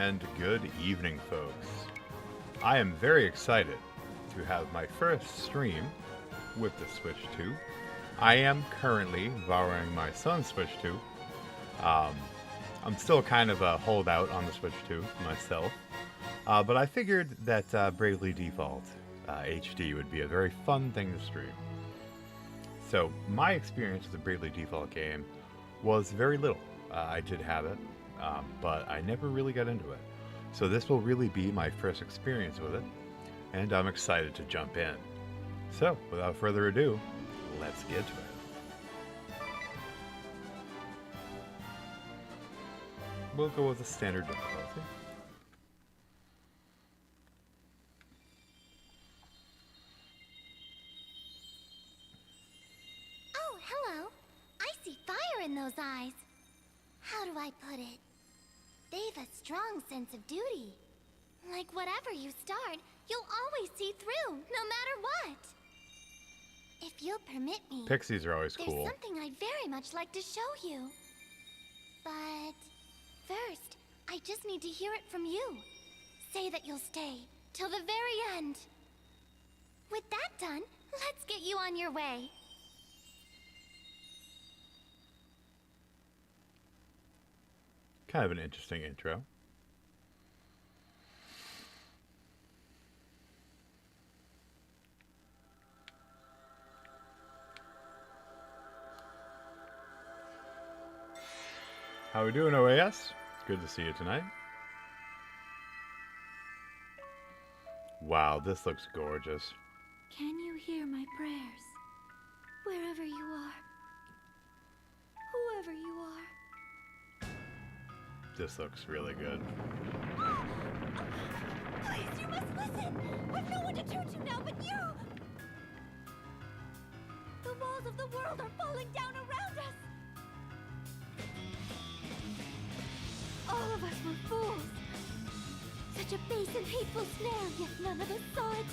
and good evening, folks. I am very excited to have my first stream with the Switch 2. I am currently borrowing my son's Switch 2. I'm still kind of a holdout on the Switch 2 myself, but I figured that Bravely Default HD would be a very fun thing to stream. So my experience with the Bravely Default game was very little. I did have it, but I never really got into it. So this will really be my first experience with it, and I'm excited to jump in. So, without further ado, let's get to it. We'll go with the standard difficulty. Oh, hello. I see fire in those eyes. How do I put it? They've a strong sense of duty. Like whatever you start, you'll always see through, no matter what. If you'll permit me, Pixies are always cool. there's something I'd very much like to show you. But first, I just need to hear it from you. Say that you'll stay till the very end. With that done, let's get you on your way. Kind of an interesting intro. How we doing, OAS? Good to see you tonight. Wow, this looks gorgeous. Can you hear my prayers? Wherever you are. Whoever you are. This looks really good. Please, you must listen! I've no one to turn to now but you! The walls of the world are falling down around us! All of us were fools! Such a base and hateful snare, yet none of us saw it!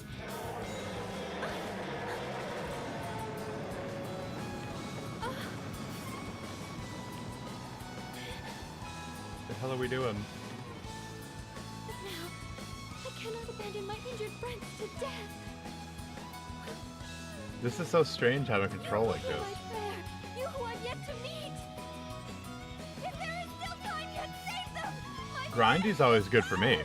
What the hell are we doing? But now, I cannot abandon my injured friends to death! This is so strange having control like Hear this. my prayer, you who I've yet to meet! If there is still time yet, save them! My Grindy's always good for me.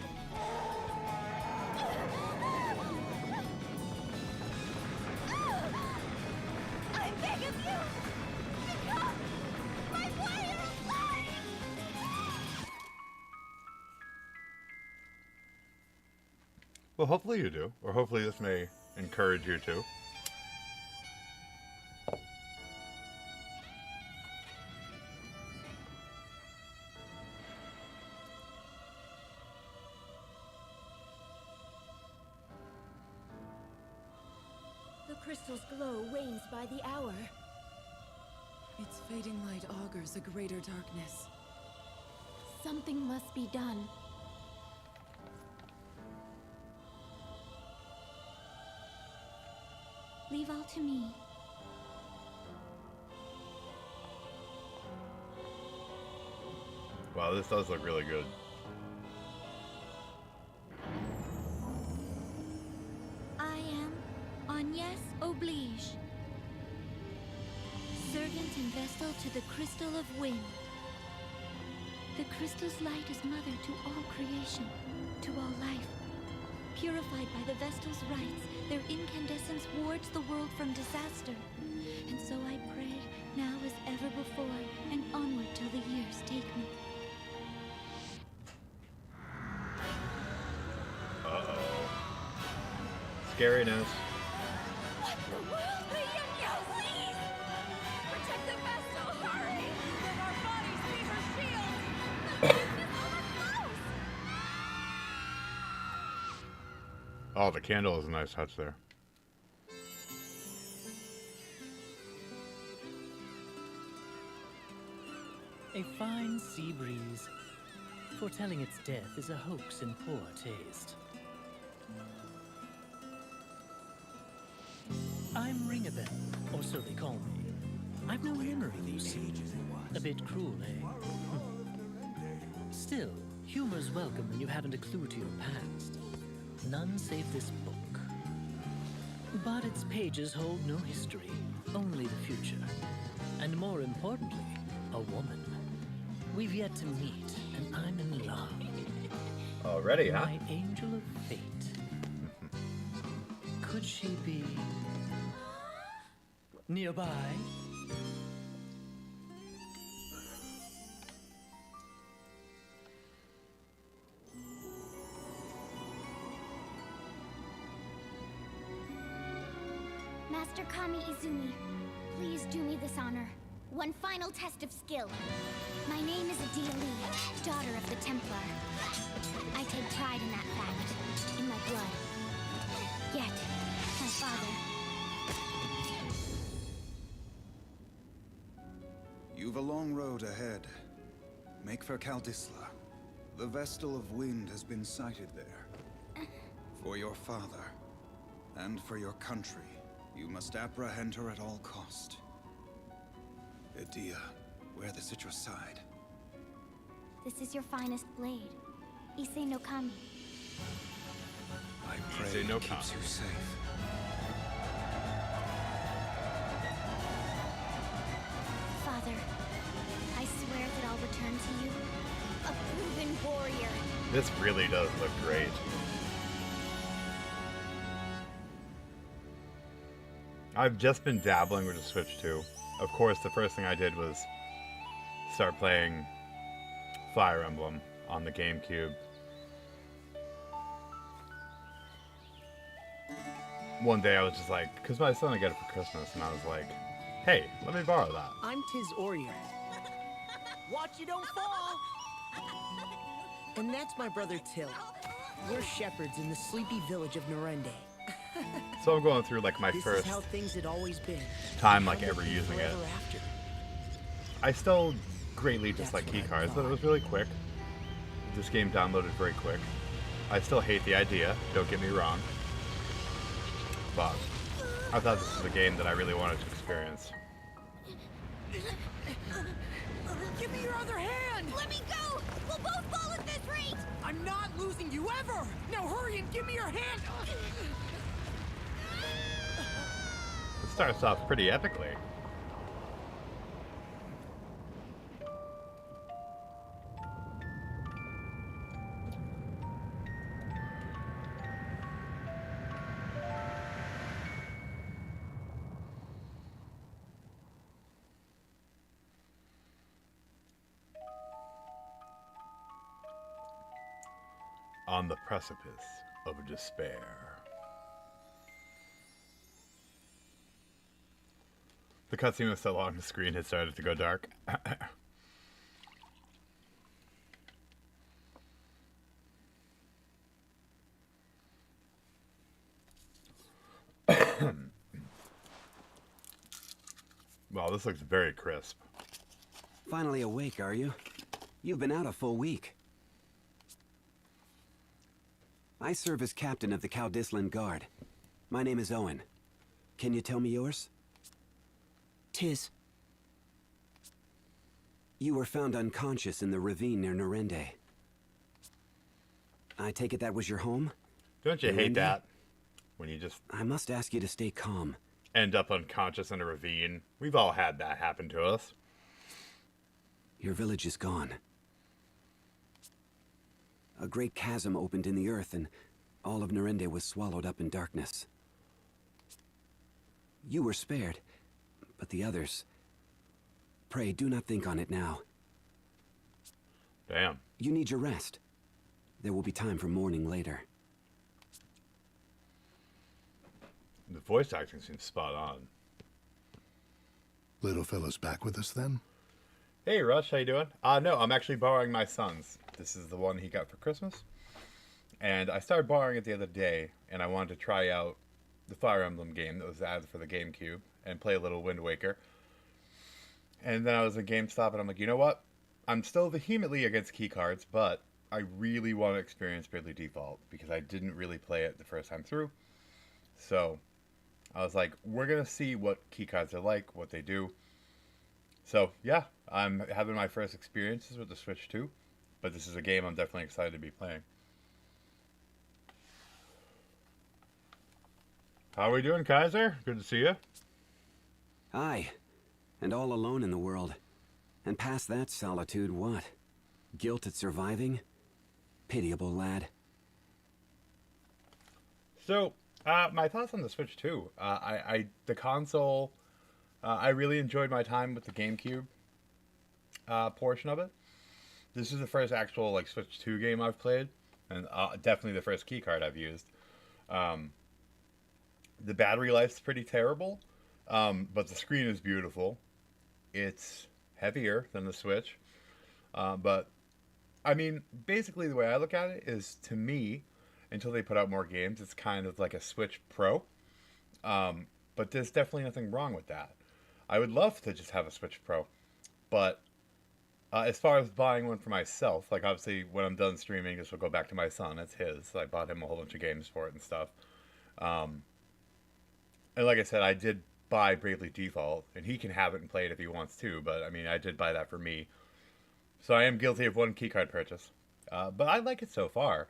I beg of you! Become my player of life! Well, hopefully you do. Or hopefully this may encourage you to. The crystal's glow wanes by the hour. Its fading light augurs a greater darkness. Something must be done. Leave all to me. Wow, this does look really good. I am Agnes Oblige, servant and vestal to the Crystal of Wind. The crystal's light is mother to all creation, to all life. Purified by the Vestal's rites, their incandescence wards the world from disaster. And so I pray, now as ever before, and onward till the years take me. Uh-oh. Scariness. What the world? Please! Protect the Vestal, hurry! Let our bodies be her shield! The darkness overflows! Oh, the candle is a nice touch there. A fine sea breeze. Foretelling its death is a hoax in poor taste. I'm Ringabel, or so they call me. I've no memory, you see. A bit cruel, eh? Still, Humor's welcome when you haven't a clue to your past. None save this book. But its pages hold no history, only the future. And more importantly, a woman. We've yet to meet, and I'm in love. Already, huh? My angel of fate. Could she be nearby? Master Kami Izumi, please do me this honor. One final test of skill. My name is Adia Lee, daughter of the Templar. I take pride in that fact, in my blood. Yet, my father... You've a long road ahead. Make for Kaldisla. The Vestal of Wind has been sighted there. For your father, and for your country, you must apprehend her at all cost. Adia, wear this at your side. This is your finest blade. Issei no Kami. I pray Issei no it keeps Kami. you safe. Father, I swear that I'll return to you a proven warrior. This really does look great. I've just been dabbling with the Switch 2. Of course, the first thing I did was start playing Fire Emblem on the GameCube. One day I was just like, because my son got it for Christmas, and I was like, hey, let me borrow that. I'm Tiz Orier. Watch you don't fall! And that's my brother Till. We're shepherds in the sleepy village of Norende. So I'm going through like my This first is how things had always been. time like How ever they'll be using it. forever after. I still greatly dislike That's what I keycards, but it thought. was really quick. This game downloaded very quick. I still hate the idea, don't get me wrong. But I thought this was a game that I really wanted to experience. Give me your other hand! Let me go! We'll both fall at this rate! I'm not losing you ever! Now hurry and give me your hand! It starts off pretty epically. On the precipice of despair. The cutscene was so long, the screen had started to go dark. Wow, this looks very crisp. Finally awake, are you? You've been out a full week. I serve as captain of the Kaldislan Guard. My name is Owen. Can you tell me yours? Tiz, You were found unconscious in the ravine near Norende. I take it that was your home? Don't you hate Linda? that? When you just I must ask you to stay calm. end up unconscious in a ravine. We've all had that happen to us. Your village is gone. A great chasm opened in the earth and all of Norende was swallowed up in darkness. You were spared, but the others... Pray, do not think on it now. Damn. You need your rest. There will be time for mourning later. The voice acting seems spot on. Little fella's back with us then? Hey Rush, how you doing? No, I'm actually borrowing my son's. This is the one he got for Christmas. And I started borrowing it the other day, and I wanted to try out the Fire Emblem game that was added for the GameCube and play a little Wind Waker. And then I was at GameStop, and I'm like, you know what? I'm still vehemently against keycards, but I really want to experience Bravely Default because I didn't really play it the first time through. So I was like, we're going to see what keycards are like, what they do. So yeah, I'm having my first experiences with the Switch 2, But this is a game I'm definitely excited to be playing. How are we doing, Kaiser? Good to see you. Aye. And all alone in the world. And past that solitude, what? Guilt at surviving? Pitiable lad. So, my thoughts on the Switch 2. The console, I really enjoyed my time with the GameCube portion of it. This is the first actual like Switch 2 game I've played, and definitely the first keycard I've used. The battery life's pretty terrible, but the screen is beautiful. It's heavier than the Switch, but I mean, basically the way I look at it is, to me, until they put out more games, it's kind of like a Switch Pro. But there's definitely nothing wrong with that. I would love to just have a Switch Pro, but as far as buying one for myself, like obviously when I'm done streaming, this will go back to my son. That's his. I bought him a whole bunch of games for it and stuff. And like I said, I did buy Bravely Default, and he can have it and play it if he wants to, but I mean, I did buy that for me. So I am guilty of one keycard purchase. But I like it so far.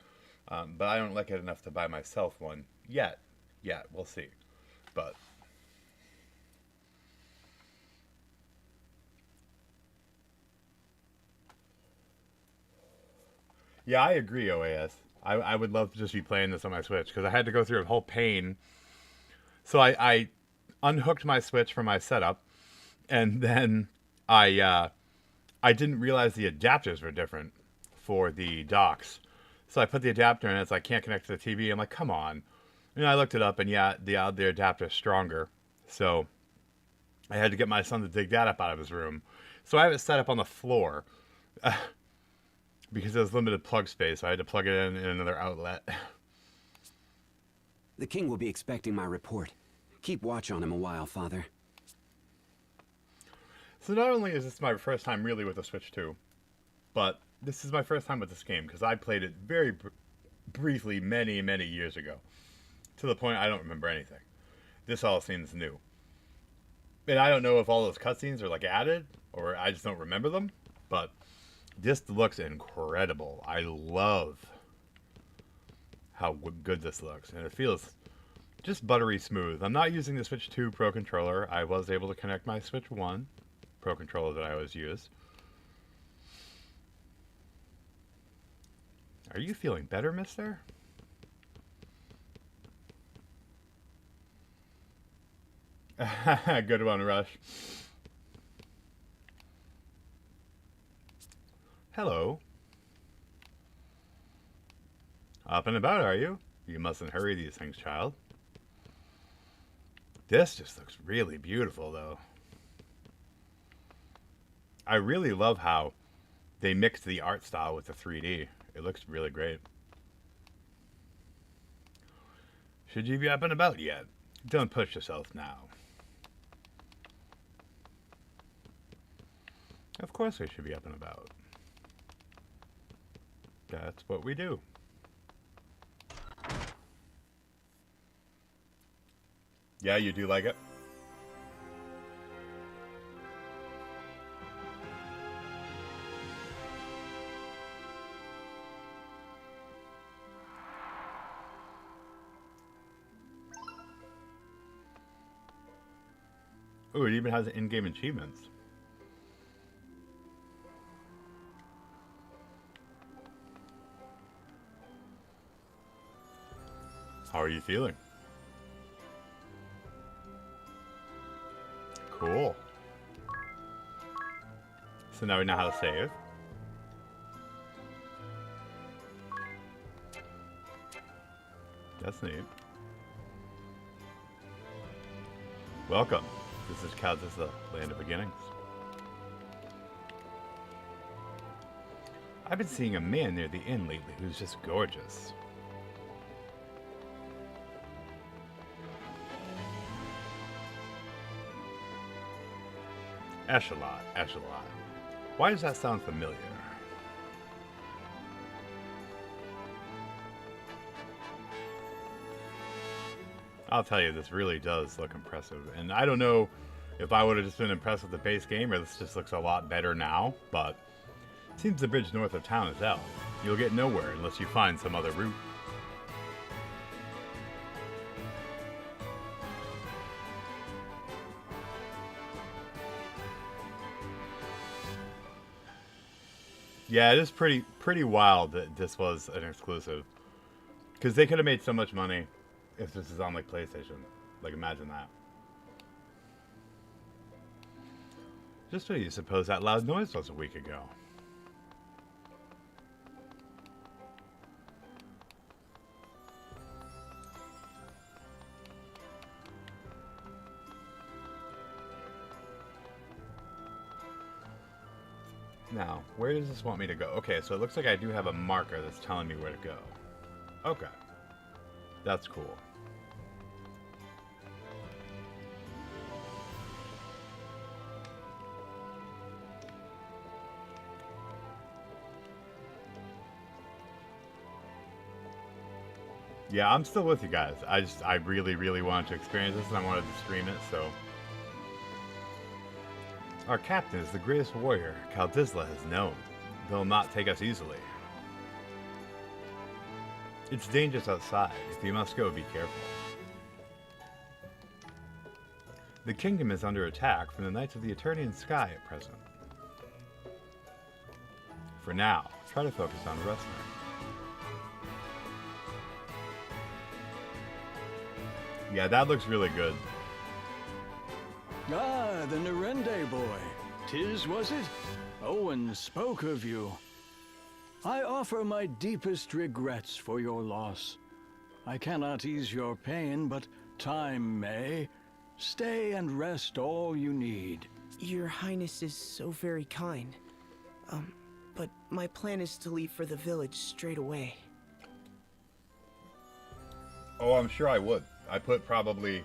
But I don't like it enough to buy myself one yet. Yeah, we'll see. But yeah, I agree, OAS. I would love to just be playing this on my Switch, because I had to go through a whole pain. So I unhooked my Switch from my setup, and then I didn't realize the adapters were different for the docks. So I put the adapter in, and it's like, can't connect to the TV. I'm like, come on. And I looked it up, and yeah, the adapter is stronger. So I had to get my son to dig that up out of his room. So I have it set up on the floor. Because there's limited plug space, I had to plug it in another outlet. The king will be expecting my report. Keep watch on him a while, Father. So not only is this my first time really with the Switch 2, but this is my first time with this game, because I played it very briefly many, many years ago. To the point I don't remember anything. This all seems new. And I don't know if all those cutscenes are like added, or I just don't remember them, but this looks incredible. I love how good this looks, and it feels just buttery smooth. I'm not using the Switch 2 Pro Controller. I was able to connect my Switch 1 Pro Controller that I always use. Are you feeling better, mister? Good one, Rush. Hello. Up and about, are you? You mustn't hurry these things, child. This just looks really beautiful, though. I really love how they mixed the art style with the 3D. It looks really great. Should you be up and about yet? Don't push yourself now. Of course I should be up and about. That's what we do. Yeah, you do like it? Ooh, it even has in-game achievements. How are you feeling? Cool. So now we know how to save. That's neat. Welcome. This is Kazdisla, Land of Beginnings. I've been seeing a man near the inn lately who's just gorgeous. Echelot, Echelot. Why does that sound familiar? I'll tell you, this really does look impressive. And I don't know if I would have just been impressed with the base game, or this just looks a lot better now, but Seems the bridge north of town is out. You'll get nowhere unless you find some other route. Yeah, it is pretty wild that this was an exclusive. Because they could have made so much money if this is on, like, PlayStation. Like, imagine that. Just what do you suppose that loud noise was a week ago? Now, where does this want me to go? Okay, so it looks like I do have a marker that's telling me where to go. Okay. That's cool. Yeah, I'm still with you guys. I really, really wanted to experience this and I wanted to stream it, so... Our captain is the greatest warrior Kaldisla has known. They'll not take us easily. It's dangerous outside. If you must go, be careful. The kingdom is under attack from the Knights of the Eternian Sky at present. For now, try to focus on wrestling. Yeah, that looks really good. Ah, the Nerende boy. 'Tis, was it? Owen spoke of you. I offer my deepest regrets for your loss. I cannot ease your pain, but time may. Stay and rest all you need. Your Highness is so very kind. But my plan is to leave for the village straight away. Oh, I'm sure I would. I put probably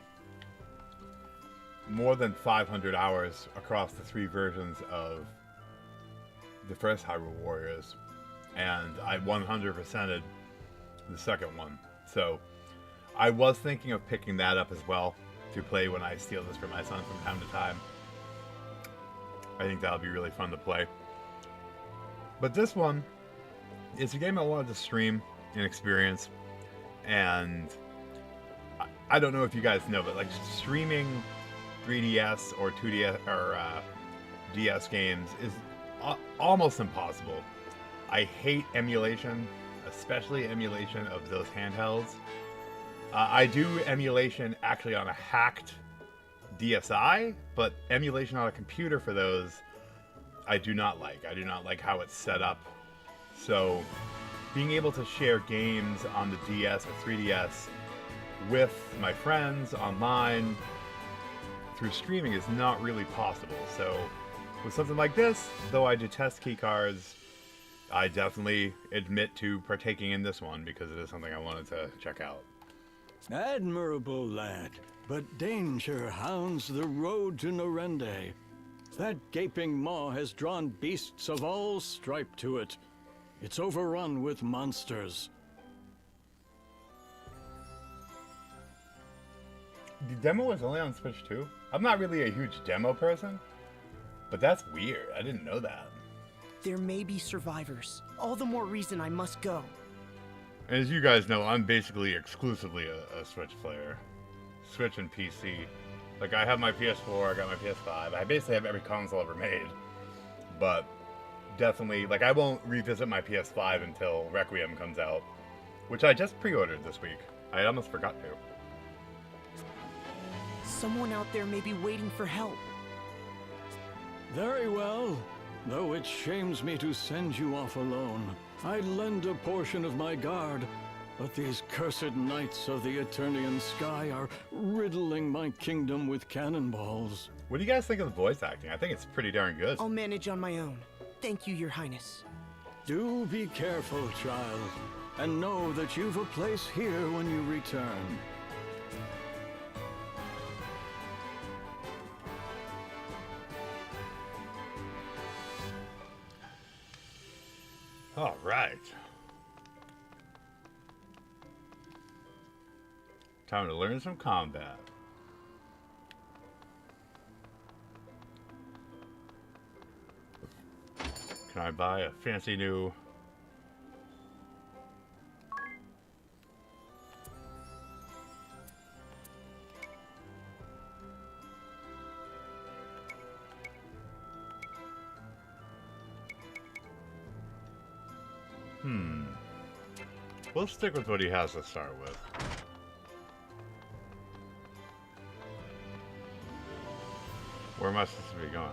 more than 500 hours across the 3 versions of the first Hyrule Warriors, and I 100%ed the second one. So I was thinking of picking that up as well to play when I steal this for my son from time to time. I think that'll be really fun to play. But this one, it's a game I wanted to stream and experience, and I don't know if you guys know, but like streaming 3DS or 2DS or DS games is almost impossible. I hate emulation, especially emulation of those handhelds. I do emulation actually on a hacked DSi, but emulation on a computer for those, I do not like. I do not like how it's set up. So being able to share games on the DS or 3DS with my friends online through streaming is not really possible. So with something like this, though I detest keycards, I definitely admit to partaking in this one because it is something I wanted to check out. Admirable lad, but danger hounds the road to Nerende. That gaping maw has drawn beasts of all stripe to it. It's overrun with monsters. The demo was only on Switch 2? I'm not really a huge demo person, but that's weird. I didn't know that. There may be survivors. All the more reason I must go. As you guys know, I'm basically exclusively a Switch player. Switch and PC. Like, I have my PS4, I got my PS5. I basically have every console ever made. But definitely, like, I won't revisit my PS5 until Requiem comes out, which I just pre-ordered this week. I almost forgot to. Someone out there may be waiting for help. Very well. Though it shames me to send you off alone, I'd lend a portion of my guard, but these cursed knights of the Eternian Sky are riddling my kingdom with cannonballs. What do you guys think of the voice acting? I think it's pretty darn good. I'll manage on my own. Thank you, Your Highness. Do be careful, child, and know that you've a place here when you return. All right. Time to learn some combat. Can I buy a fancy new... We'll stick with what he has to start with. Where am I supposed to be going?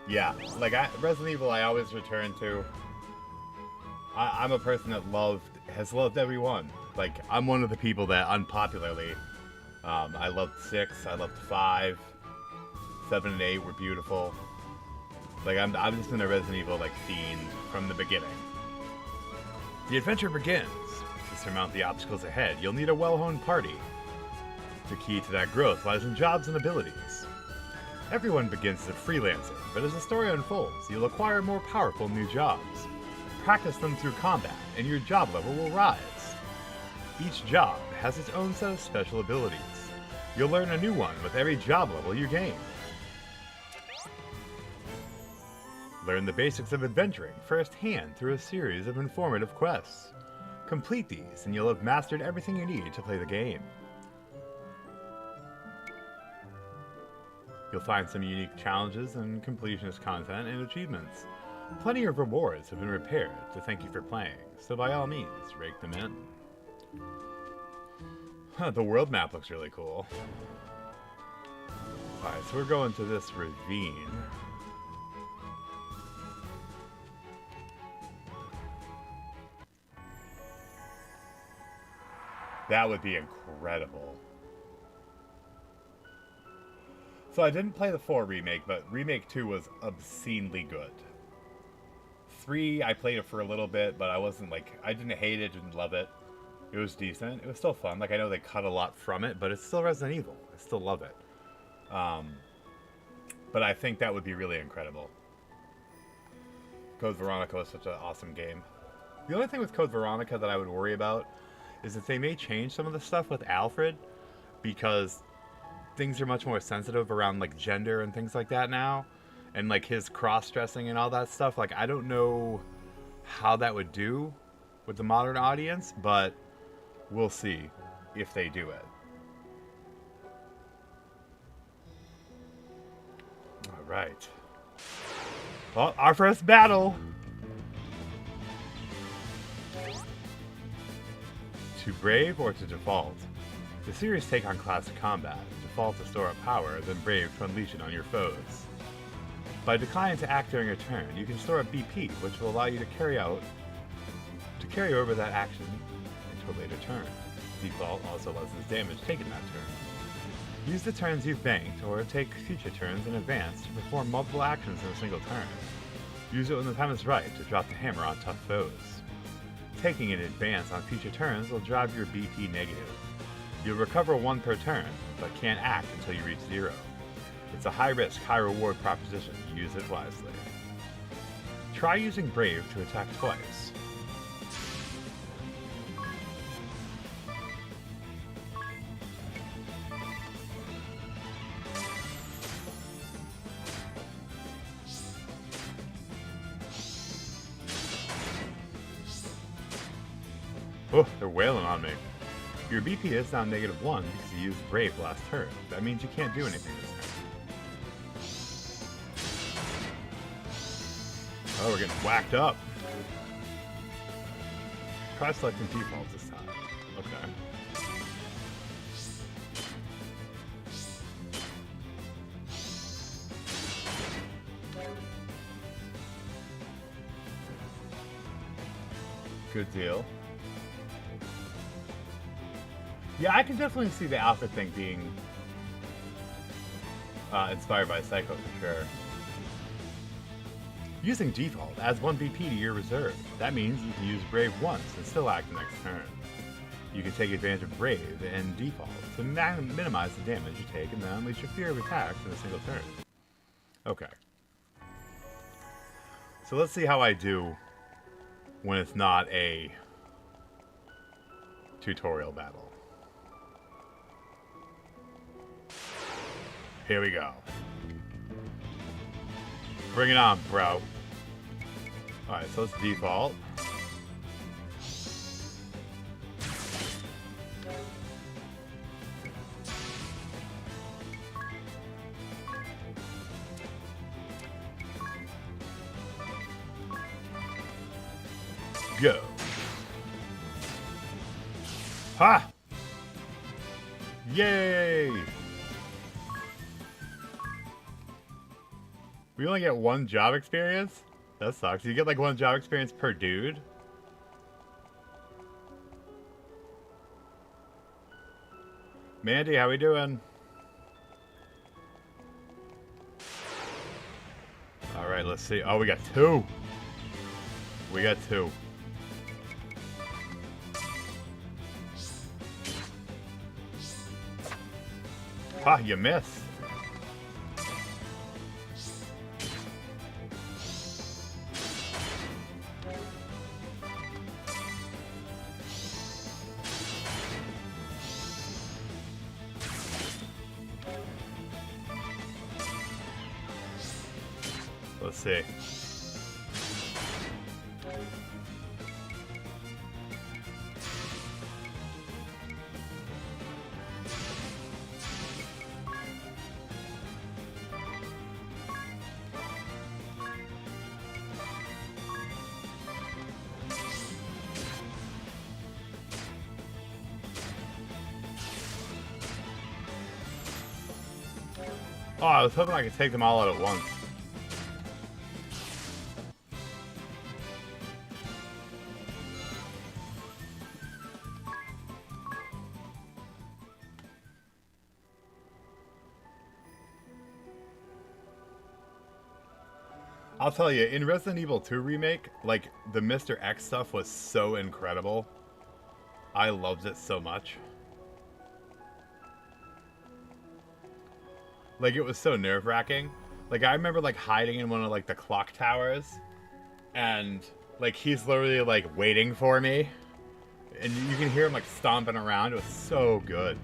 Yeah, like Resident Evil I always return to. I'm a person that has loved everyone. Like, I'm one of the people that unpopularly, I loved 6, I loved 5, 7 and 8 were beautiful. Like, I'm just in a Resident Evil, like, fiend from the beginning. The adventure begins. To surmount the obstacles ahead, you'll need a well-honed party. The key to that growth lies in jobs and abilities. Everyone begins as a freelancer, but as the story unfolds, you'll acquire more powerful new jobs. Practice them through combat, and your job level will rise. Each job has its own set of special abilities. You'll learn a new one with every job level you gain. Learn the basics of adventuring firsthand through a series of informative quests. Complete these, and you'll have mastered everything you need to play the game. You'll find some unique challenges and completionist content and achievements. Plenty of rewards have been prepared to thank you for playing, so by all means, rake them in. The world map looks really cool. Alright, so we're going to this ravine. That would be incredible. So I didn't play the 4 remake, but Remake 2 was obscenely good. 3, I played it for a little bit, but I wasn't like, I didn't hate it, didn't love it. It was decent. It was still fun. Like, I know they cut a lot from it, but it's still Resident Evil. I still love it. But I think that would be really incredible. Code Veronica was such an awesome game. The only thing with Code Veronica that I would worry about is that they may change some of the stuff with Alfred, because things are much more sensitive around, like, gender and things like that now. And, like, his cross-dressing and all that stuff. Like, I don't know how that would do with the modern audience, but we'll see if they do it. All right. Well, our first battle. To Brave or to Default? The series take on classic combat. Default to store up power, then Brave to unleash it on your foes. By declining to act during a turn, you can store up BP, which will allow you to carry over that action into a later turn. Default also lessens damage taken that turn. Use the turns you've banked, or take future turns in advance to perform multiple actions in a single turn. Use it when the time is right to drop the hammer on tough foes. Taking in advance on future turns will drive your BP negative. You'll recover 1 per turn, but can't act until you reach 0. It's a high-risk, high-reward proposition. Use it wisely. Try using Brave to attack twice. Oh, they're wailing on me. Your BP is now -1 because you used Brave last turn. That means you can't do anything this turn. Oh, we're getting whacked up. Try selecting defaults this time. Okay. Good deal. Yeah, I can definitely see the outfit thing being inspired by Psycho for sure. Using default adds 1 BP to your reserve. That means you can use Brave once and still act the next turn. You can take advantage of Brave and Default to minimize the damage you take and then unleash your fear of attacks in a single turn. Okay. So let's see how I do when it's not a tutorial battle. Here we go. Bring it on, bro. Alright, so let's default. Go. Ha! Yay! We only get 1 job experience? That sucks. You get like 1 job experience per dude? Mandy, how we doing? Alright, let's see. Oh, we got 2. We got 2. Ha, you missed. Let's see. Oh, I was hoping I could take them all out at once. I'll tell you, in Resident Evil 2 Remake, like, the Mr. X stuff was so incredible. I loved it so much. Like, it was so nerve-wracking. Like, I remember, like, hiding in one of, like, the clock towers. And, like, he's literally, like, waiting for me. And you can hear him, like, stomping around. It was so good.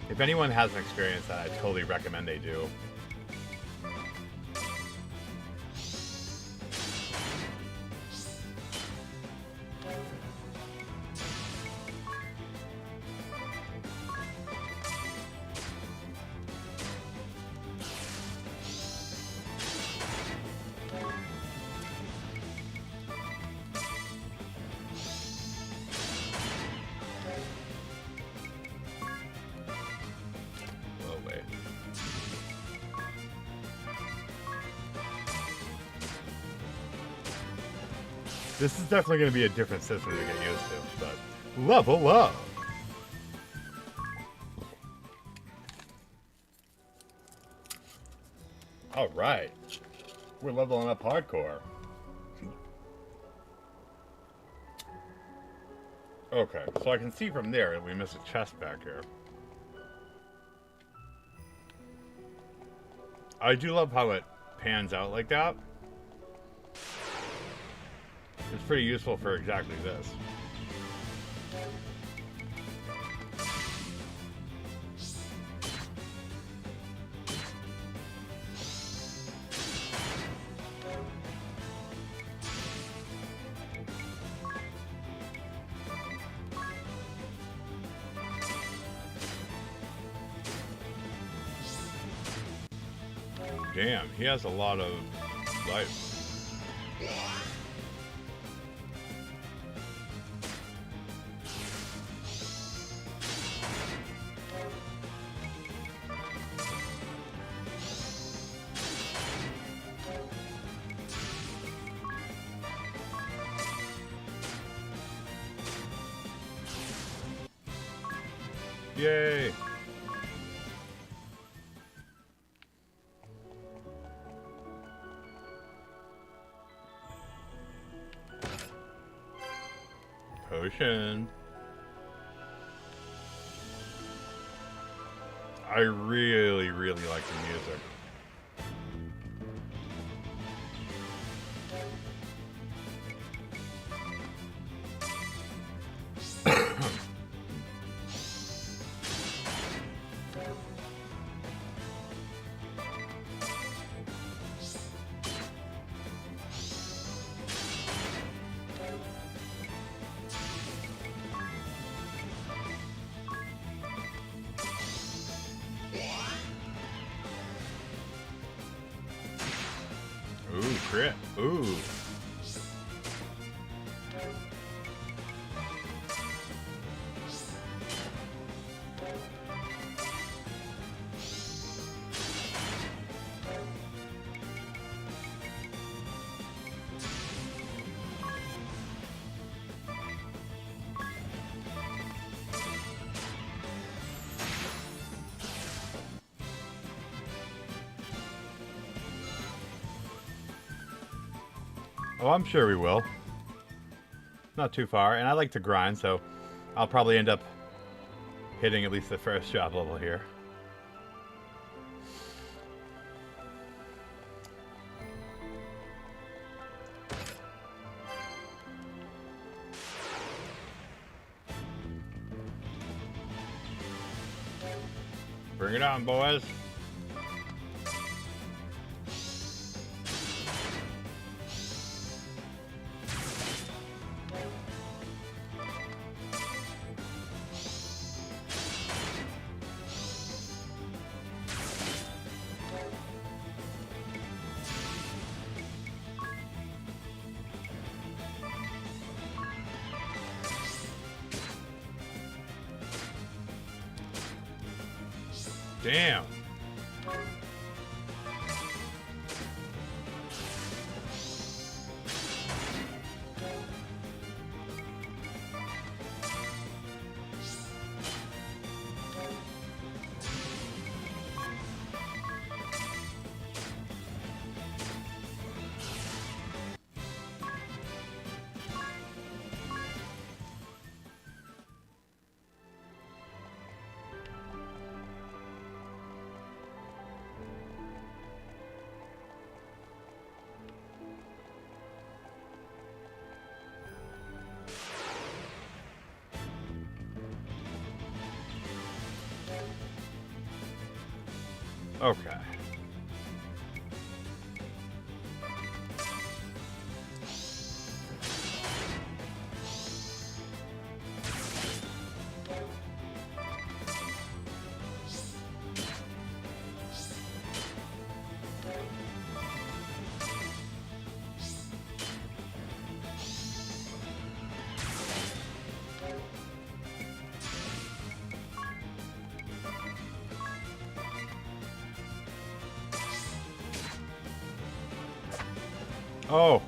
If anyone hasn't experienced that, I totally recommend they do. This is definitely going to be a different system to get used to, but level up! Alright. We're leveling up hardcore. Okay, so I can see from there that we missed a chest back here. I do love how it pans out like that. It's pretty useful for exactly this. Damn, he has a lot of life. Yay! Potion. I really, really like the music. Ooh, crit. Ooh. Oh, I'm sure we will. Not too far, and I like to grind, so I'll probably end up hitting at least the first job level here. Bring it on, boys. Damn. Okay. Oh.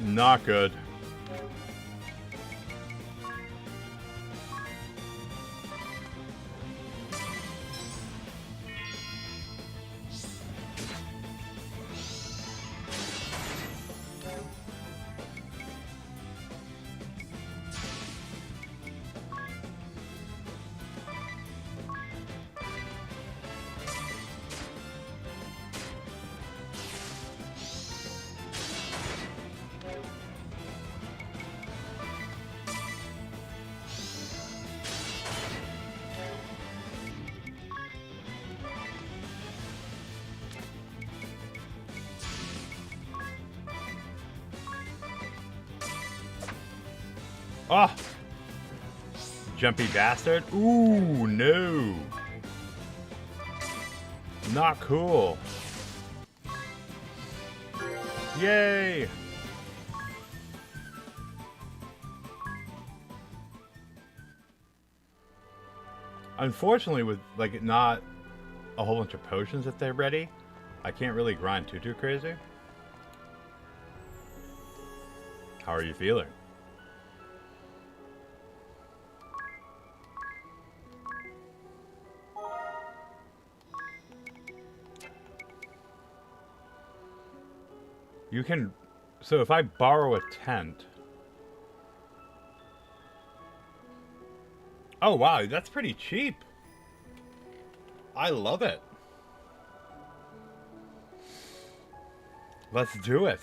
Not good. Oh! Jumpy bastard. Ooh, no. Not cool. Yay! Unfortunately, with like not a whole bunch of potions that they're ready, I can't really grind too crazy. How are you feeling? You can, so if I borrow a tent. Oh wow, that's pretty cheap. I love it. Let's do it.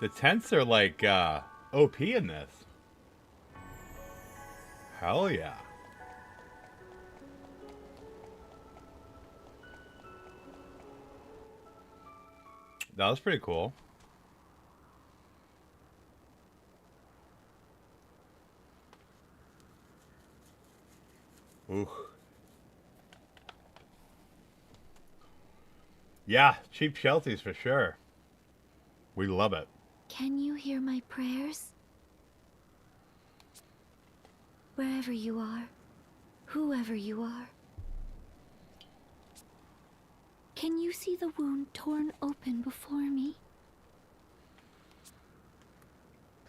The tents are like OP in this. Hell yeah. That was pretty cool. Ooh. Yeah, cheap shelties for sure. We love it. Can you hear my prayers? Wherever you are, whoever you are. Can you see the wound torn open before me?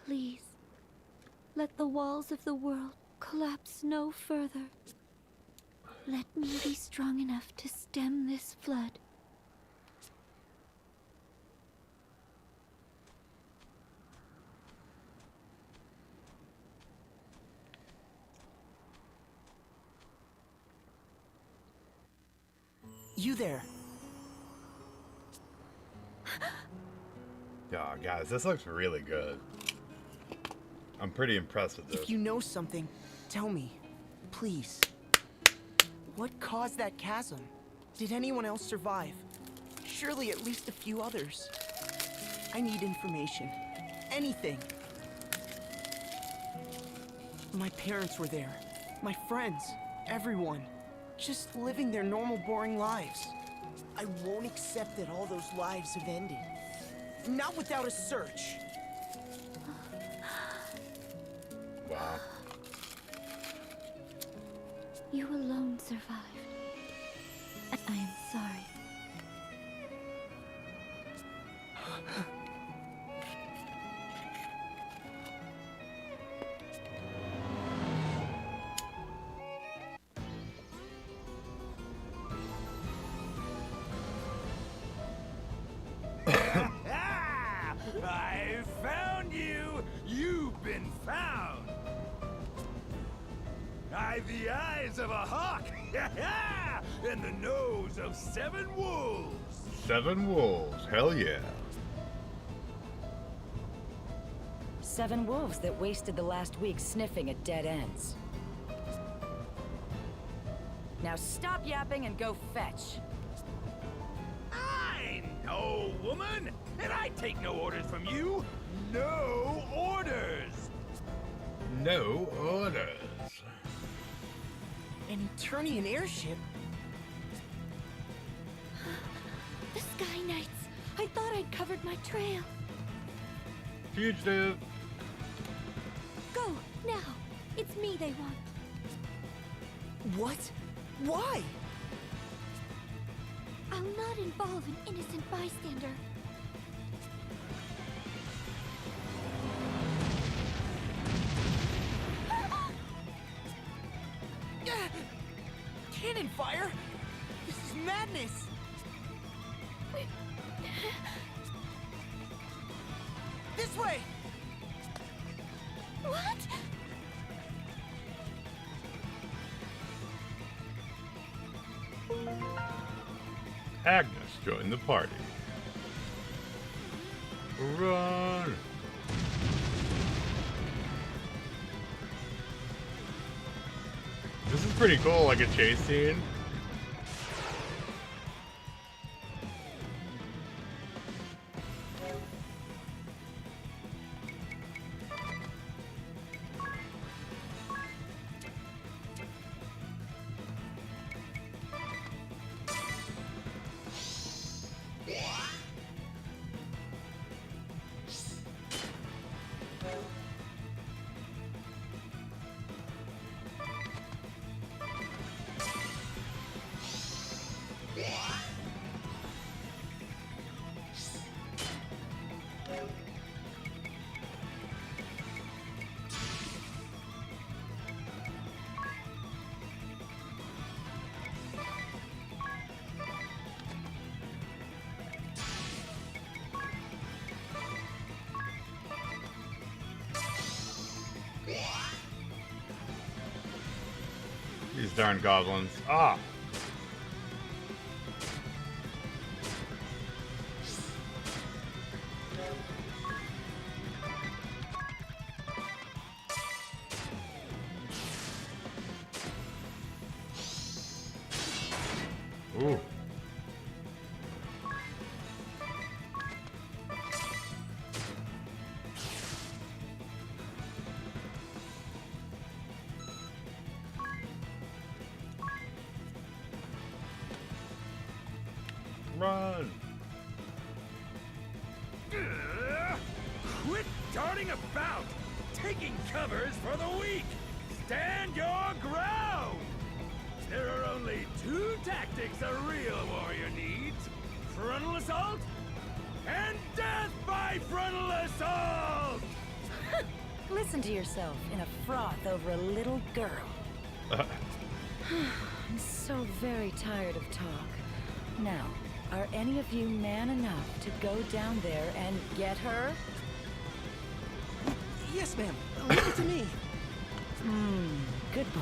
Please, let the walls of the world collapse no further. Let me be strong enough to stem this flood. You there. Yeah, guys, this looks really good. I'm pretty impressed with this. If you know something, tell me. Please. What caused that chasm? Did anyone else survive? Surely at least a few others. I need information. Anything. My parents were there. My friends. Everyone. Just living their normal, boring lives. I won't accept that all those lives have ended. Not without a search. Wow. You alone survived. I am sorry. I found you! You've been found! I've the eyes of a hawk! And the nose of 7 wolves! 7 wolves, hell yeah. 7 wolves that wasted the last week sniffing at dead ends. Now stop yapping and go fetch. I know, woman! And I take no orders from you! No orders! No orders. An Eternian airship? The Sky Knights! I thought I'd covered my trail. Fugitive. Go, now! It's me they want. What? Why? I'll not involve an innocent bystander. Cannon fire? This is madness! This way! What? Agnes joined the party. Run! This is pretty cool, like a chase scene. darn goblins. Ah! Ooh. Run! Quit darting about! Taking cover is for the weak! Stand your ground! There are only two tactics a real warrior needs. Frontal assault and death by frontal assault! Listen to yourself in a froth over a little girl. I'm so very tired of talk. Now, are any of you man enough to go down there and get her? Yes, ma'am. Leave it to me. Good boy.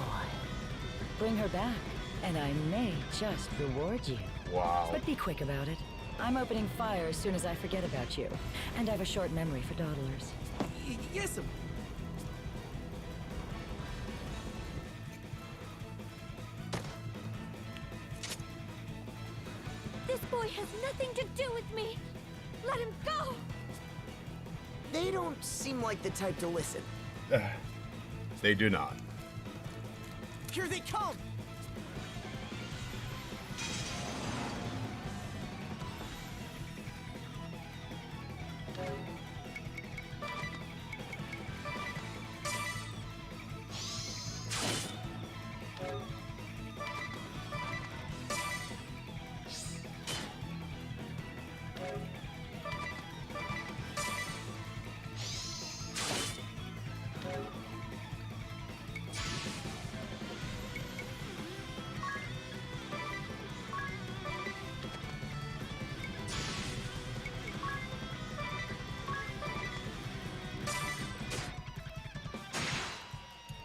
Bring her back, and I may just reward you. Wow. But be quick about it. I'm opening fire as soon as I forget about you. And I have a short memory for dawdlers. Yes, ma'am. This boy has nothing to do with me. Let him go. They don't seem like the type to listen. They do not. Here they come!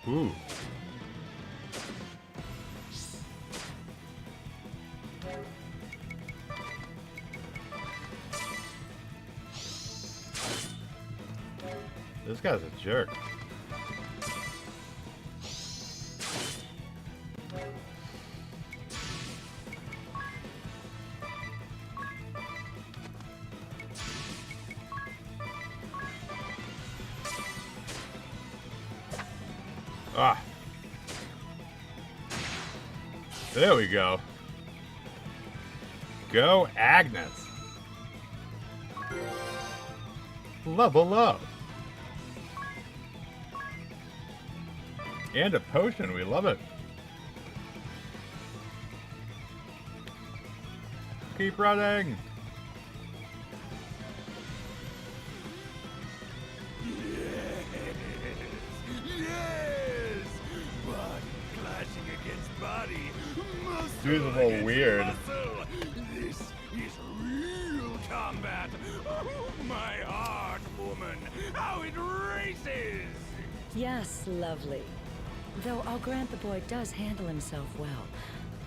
Ooh. This guy's a jerk. Ah. There we go. Go, Agnes. Level up. And a potion. We love it. Keep running. Dude's a little weird. This is real combat. Oh, my heart, woman. How it races. Yes, lovely. Though I'll grant the boy does handle himself well.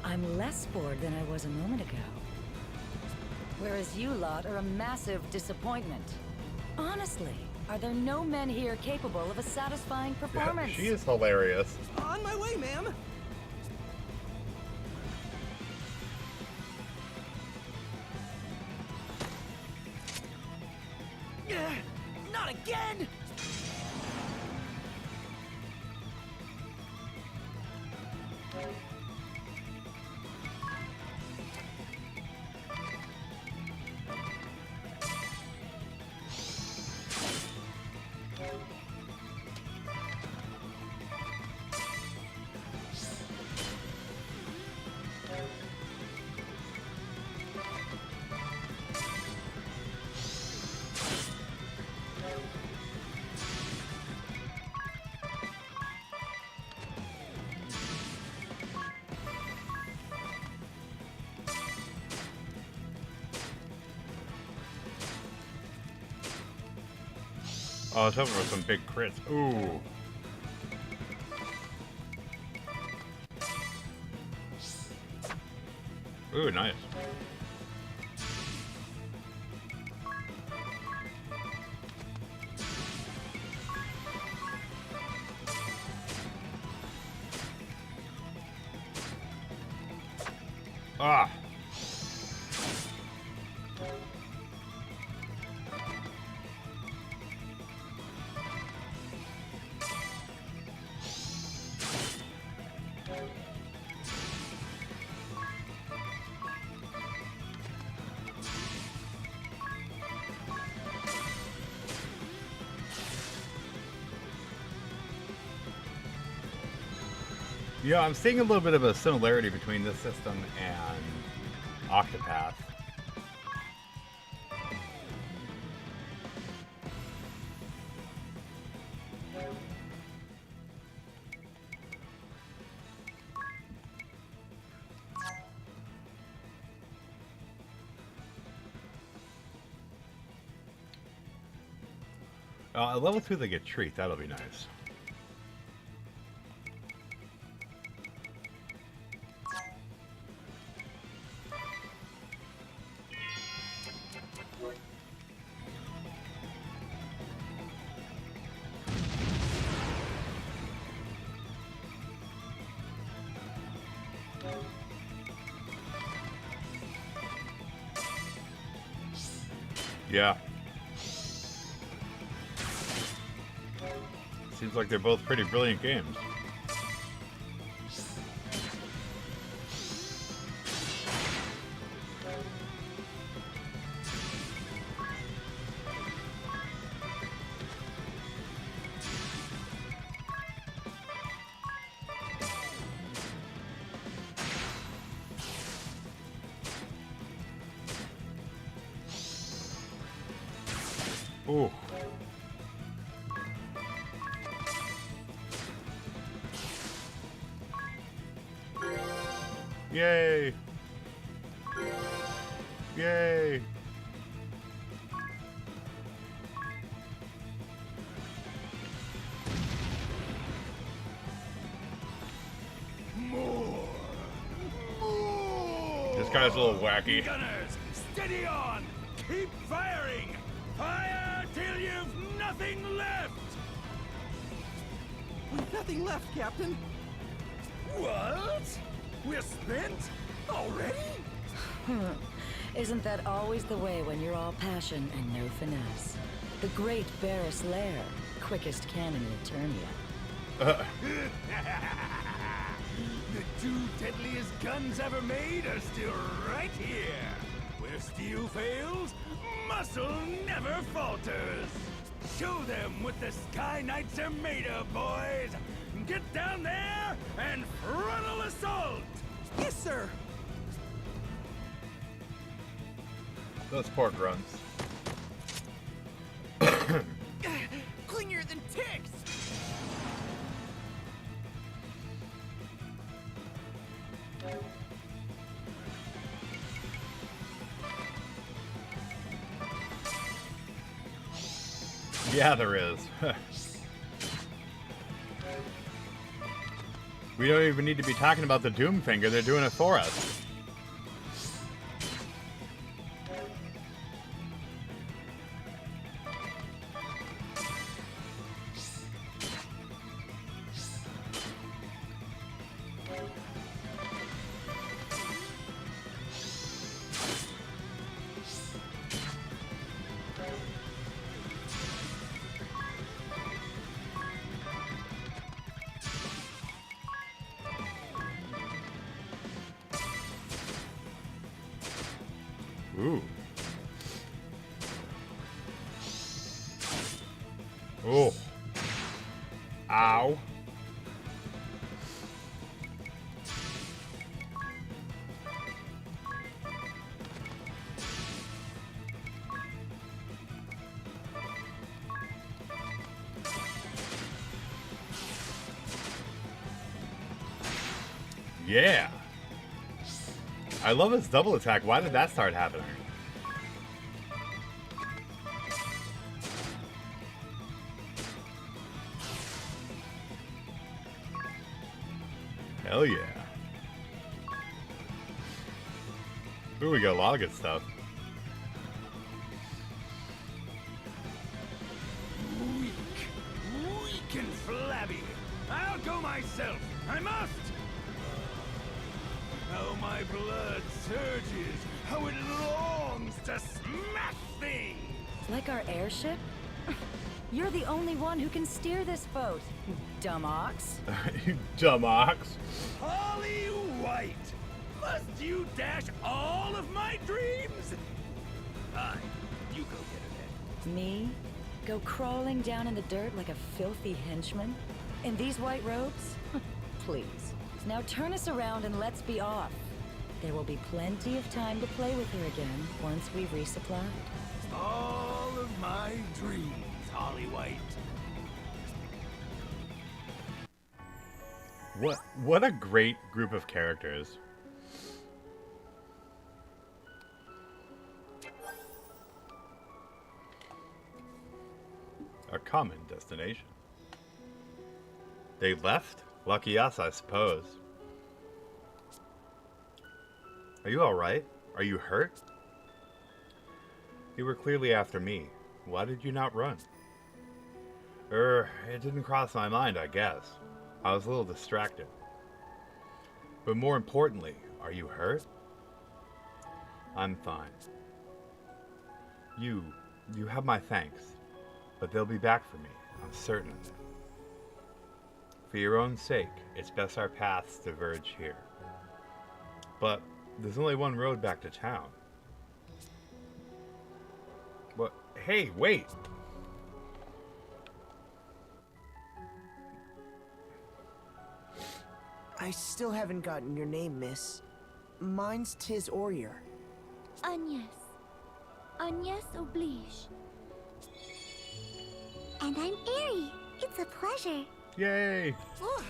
I'm less bored than I was a moment ago. Whereas you lot are a massive disappointment. Honestly, are there no men here capable of a satisfying performance? She is hilarious. On my way, ma'am. Not again! Oh, I was hoping for some big crits. Ooh. Ooh, nice. Ah. Yeah, I'm seeing a little bit of a similarity between this system and Octopath. At level 2 they get treat, that'll be nice. Yeah. Seems like they're both pretty brilliant games. Ooh. Yay! Yay! More! This guy's a little wacky. Gunners, steady on! Keep firing! Fire till you've nothing left! We've nothing left, Captain. What? We're spent? Already? Isn't that always the way when you're all passion and no finesse? The great Barris Lair, quickest cannon in Eternia. The two deadliest guns ever made are still right here. Where steel fails, muscle never falters. Show them what the Sky Knights are made of, boys. Get down there and frontal assault. Yes, sir. Those poor grunts. Clingier than ticks. Yeah, there is. We don't even need to be talking about the Doomfinger, they're doing it for us. Ooh. Oh. Ow. Yeah. I love his double attack. Why did that start happening? Hell yeah. Ooh, we got a lot of good stuff. Weak and flabby. I'll go myself. I must. How my blood surges. How it longs to smash things. Like our airship? You're the only one who can steer this boat, you dumb ox. You dumb ox. Holly White. Must you dash all of my dreams? Fine. You go get her then. Me? Go crawling down in the dirt like a filthy henchman? In these white robes? Please. Now turn us around and let's be off. There will be plenty of time to play with her again once we've resupplied. All of my dreams, Holly White. What a great group of characters. A common destination. They left? Lucky us, I suppose. Are you alright? Are you hurt? You were clearly after me. Why did you not run? It didn't cross my mind, I guess. I was a little distracted. But more importantly, are you hurt? I'm fine. You have my thanks. But they'll be back for me, I'm certain of it. For your own sake, it's best our paths diverge here. But there's only one road back to town. What? Hey, wait! I still haven't gotten your name, miss. Mine's Tiz Orier. Agnes. Agnes Oblige. And I'm Aerie. It's a pleasure. Yay! Look!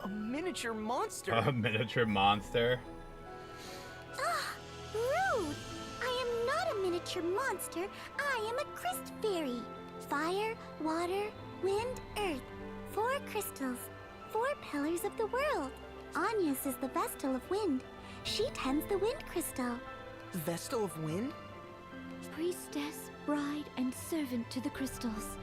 A miniature monster! A miniature monster? Ah, rude! I am not a miniature monster. I am a Crystal Fairy. Fire, water, wind, earth. 4 crystals. 4 pillars of the world. Agnes is the Vestal of Wind. She tends the Wind Crystal. Vestal of Wind? Priestess, bride, and servant to the crystals.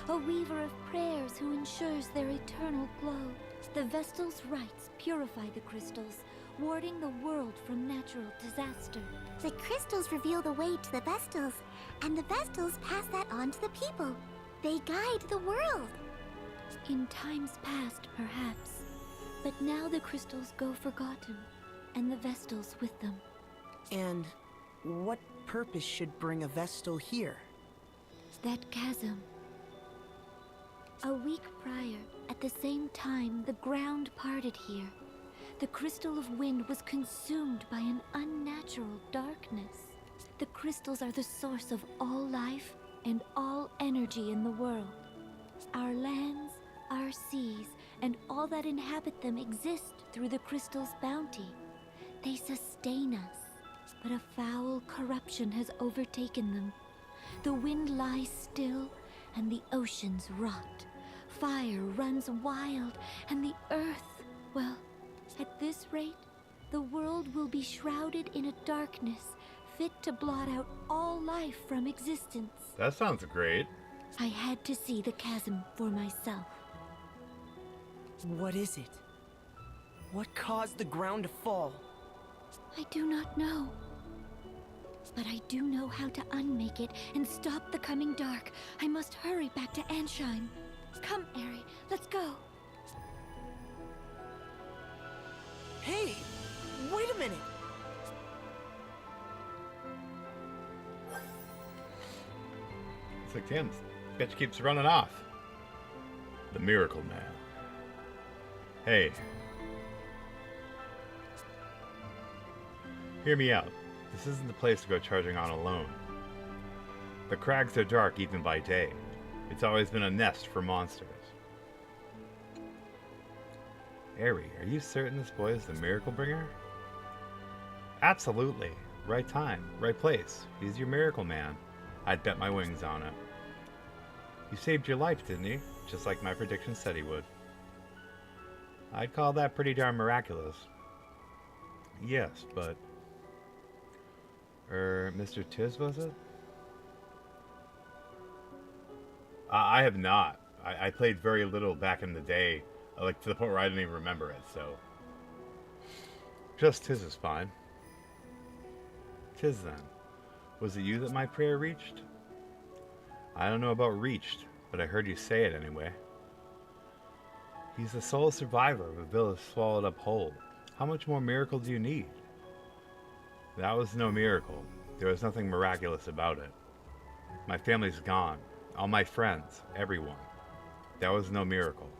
A weaver of prayers who ensures their eternal glow. The Vestal's rites purify the crystals, warding the world from natural disaster. The crystals reveal the way to the Vestals, and the Vestals pass that on to the people. They guide the world. In times past, perhaps. But now the crystals go forgotten, and the Vestals with them. And what purpose should bring a Vestal here? That chasm. A week prior, at the same time, the ground parted here. The Crystal of Wind was consumed by an unnatural darkness. The crystals are the source of all life and all energy in the world. Our lands, our seas, and all that inhabit them exist through the crystal's bounty. They sustain us, but a foul corruption has overtaken them. The wind lies still, and the oceans rot. Fire runs wild, and the earth, well, at this rate, the world will be shrouded in a darkness fit to blot out all life from existence. That sounds great. I had to see the chasm for myself. What is it? What caused the ground to fall? I do not know. But I do know how to unmake it and stop the coming dark. I must hurry back to Ansheim. Come, Aerie, let's go. Hey, wait a minute. It's like, damn, this bitch keeps running off. The Miracle Man. Hey. Hear me out. This isn't the place to go charging on alone. The crags are dark even by day. It's always been a nest for monsters. Aerie, are you certain this boy is the Miracle Bringer? Absolutely. Right time, right place. He's your Miracle Man. I'd bet my wings on it. He saved your life, didn't he? Just like my prediction said he would. I'd call that pretty darn miraculous. Yes, but Mr. Tiz, was it? I have not. I played very little back in the day, like to the point where I didn't even remember it, so. Just Tiz is fine. Tiz then. Was it you that my prayer reached? I don't know about reached, but I heard you say it anyway. He's the sole survivor of a village swallowed up whole. How much more miracle do you need? That was no miracle. There was nothing miraculous about it. My family's gone. All my friends. Everyone. That was no miracle.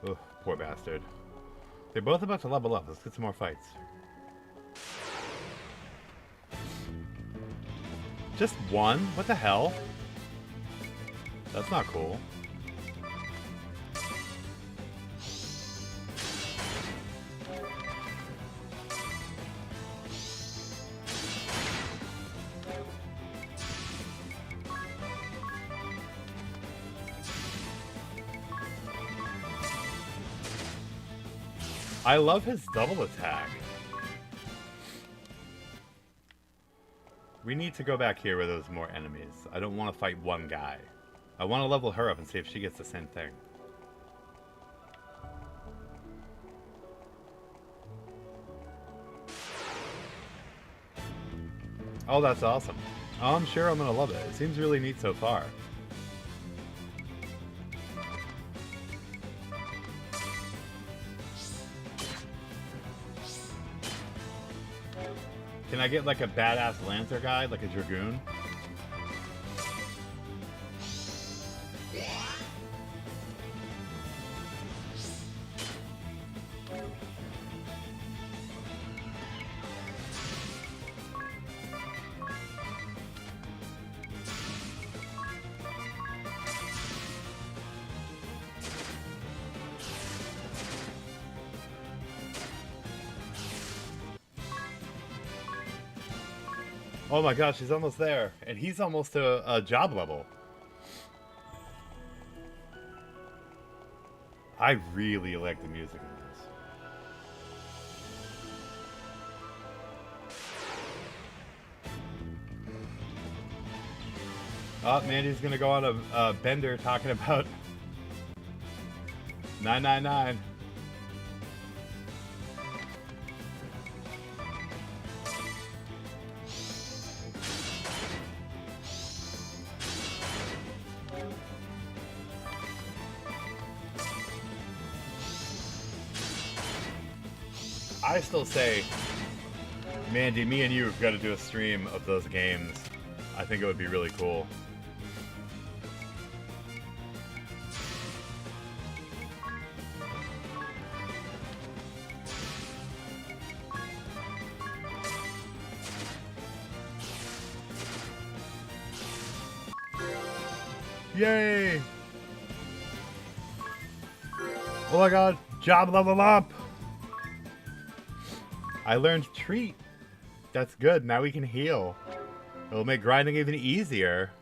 Ugh, poor bastard. They're both about to level up. Let's get some more fights. Just one? What the hell? That's not cool. I love his double attack. We need to go back here where there's more enemies. I don't want to fight one guy. I want to level her up and see if she gets the same thing. Oh, that's awesome. Oh, I'm sure I'm going to love it. It seems really neat so far. Can I get like a badass Lancer guy, like a Dragoon? Oh my gosh, he's almost there. And he's almost to a job level. I really like the music in this. Oh, Mandy's gonna go on a bender talking about 999. I still say, Mandy, me and you have got to do a stream of those games. I think it would be really cool. Yay! Oh my god, job level up! I learned treat. That's good. Now we can heal. It'll make grinding even easier.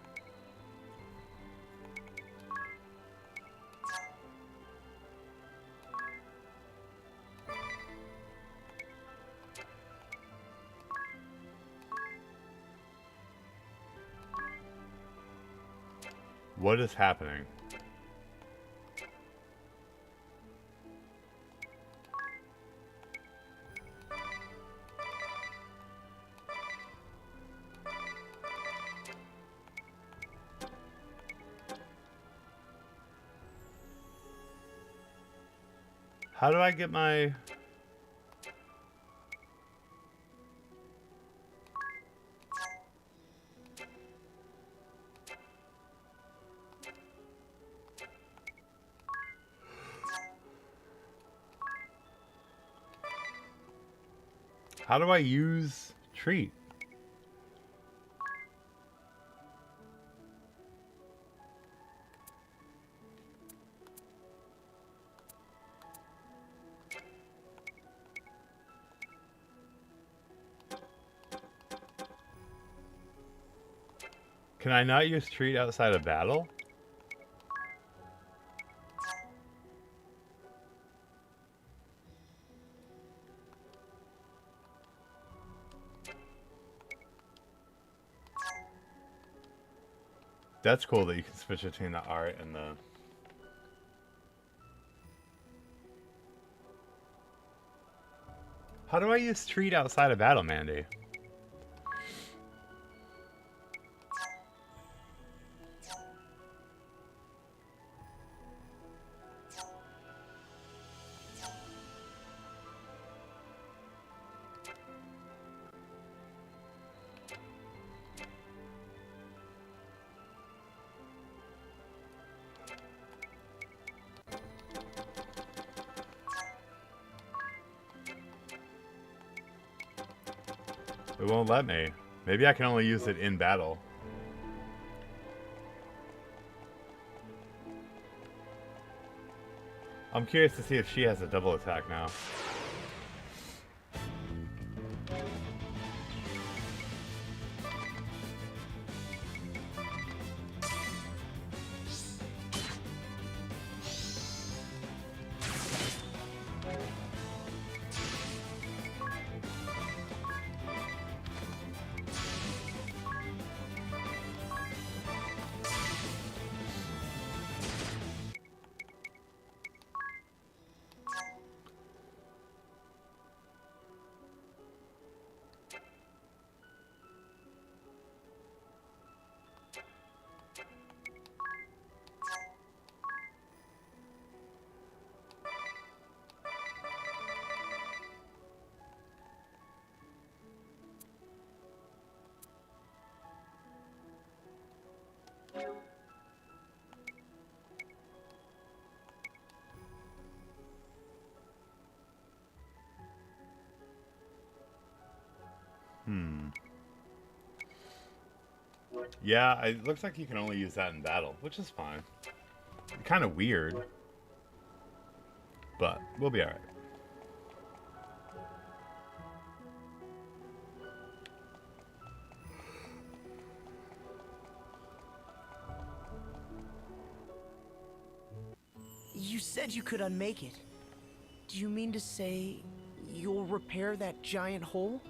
What is happening? How do I get my... How do I use treat? Can I not use treat outside of battle? That's cool that you can switch between the art and the... How do I use treat outside of battle, Mandy? It won't let me. Maybe I can only use it in battle. I'm curious to see if she has a double attack now. Yeah, it looks like you can only use that in battle, which is fine. Kind of weird, but we'll be alright. You said you could unmake it. Do you mean to say you'll repair that giant hole?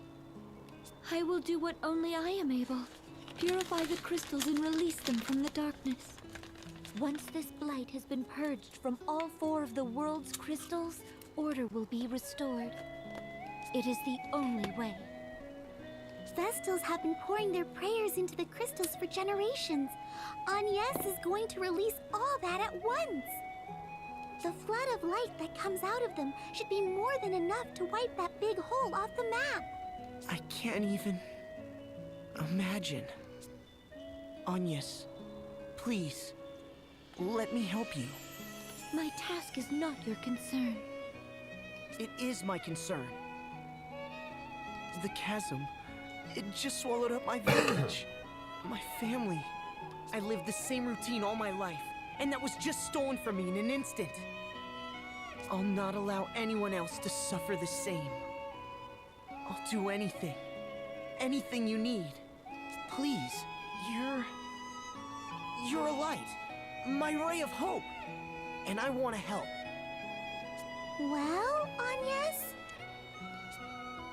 I will do what only I am able. Purify the crystals and release them from the darkness. Once this blight has been purged from all 4 of the world's crystals, order will be restored. It is the only way. Vestals have been pouring their prayers into the crystals for generations. Agnes is going to release all that at once. The flood of light that comes out of them should be more than enough to wipe that big hole off the map. I can't even imagine. Agnes, please, let me help you. My task is not your concern. It is my concern. The chasm, it just swallowed up my village, my family. I lived the same routine all my life, and that was just stolen from me in an instant. I'll not allow anyone else to suffer the same. I'll do anything. Anything you need. Please, you're a light. My ray of hope. And I want to help. Well, Agnes?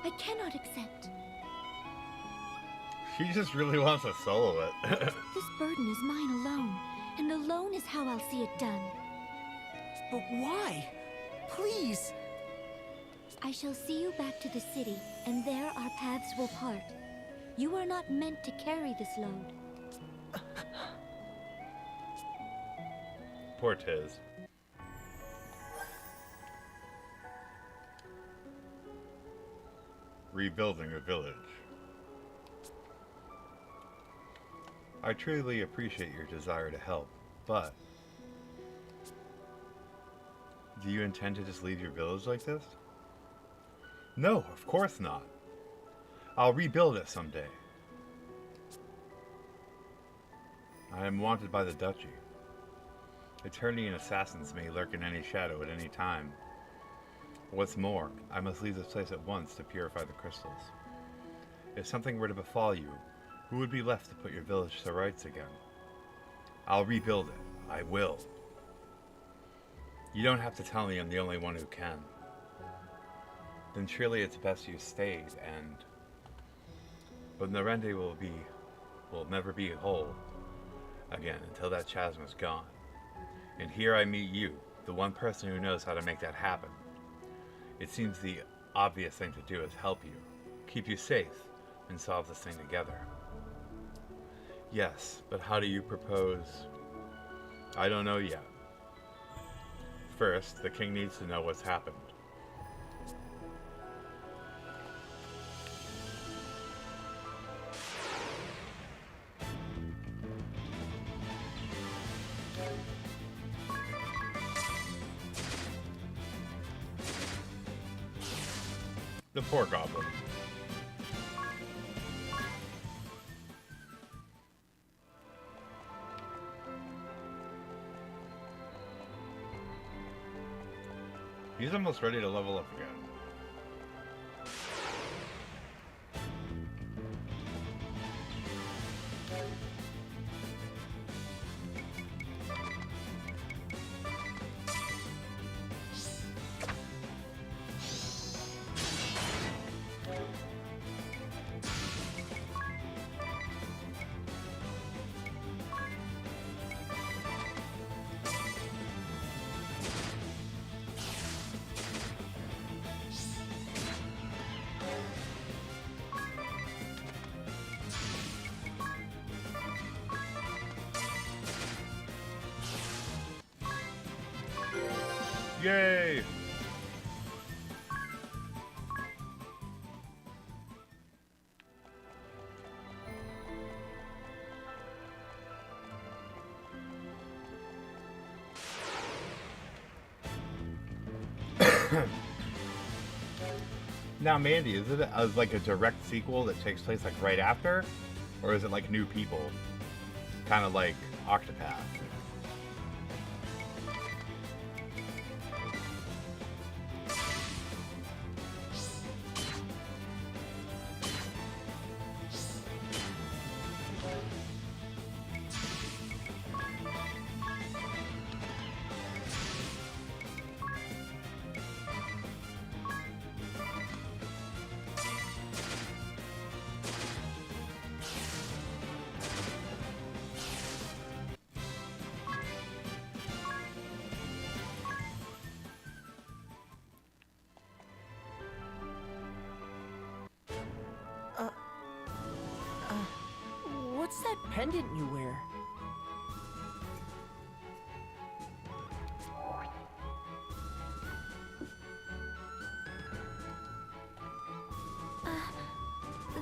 I cannot accept. She just really wants to solo it. This burden is mine alone, and alone is how I'll see it done. But why? Please! I shall see you back to the city, and there our paths will part. You are not meant to carry this load. Poor Tiz. Rebuilding a village. I truly appreciate your desire to help, but... do you intend to just leave your village like this? No, of course not. I'll rebuild it someday. I am wanted by the Duchy. Eternian assassins may lurk in any shadow at any time. What's more, I must leave this place at once to purify the crystals. If something were to befall you, who would be left to put your village to rights again? I'll rebuild it. I will. You don't have to tell me I'm the only one who can. Then surely it's best you stayed, and... but Narende will never be whole. Again, until that chasm is gone. And here I meet you, the one person who knows how to make that happen. It seems the obvious thing to do is help you, keep you safe, and solve this thing together. Yes, but how do you propose? I don't know yet. First, the king needs to know what's happened. The poor goblin. He's almost ready to level up again. Yay! Now, Mandy, is it like a direct sequel that takes place like right after? Or is it like new people? Kind of like Octopath. What's that pendant you wear?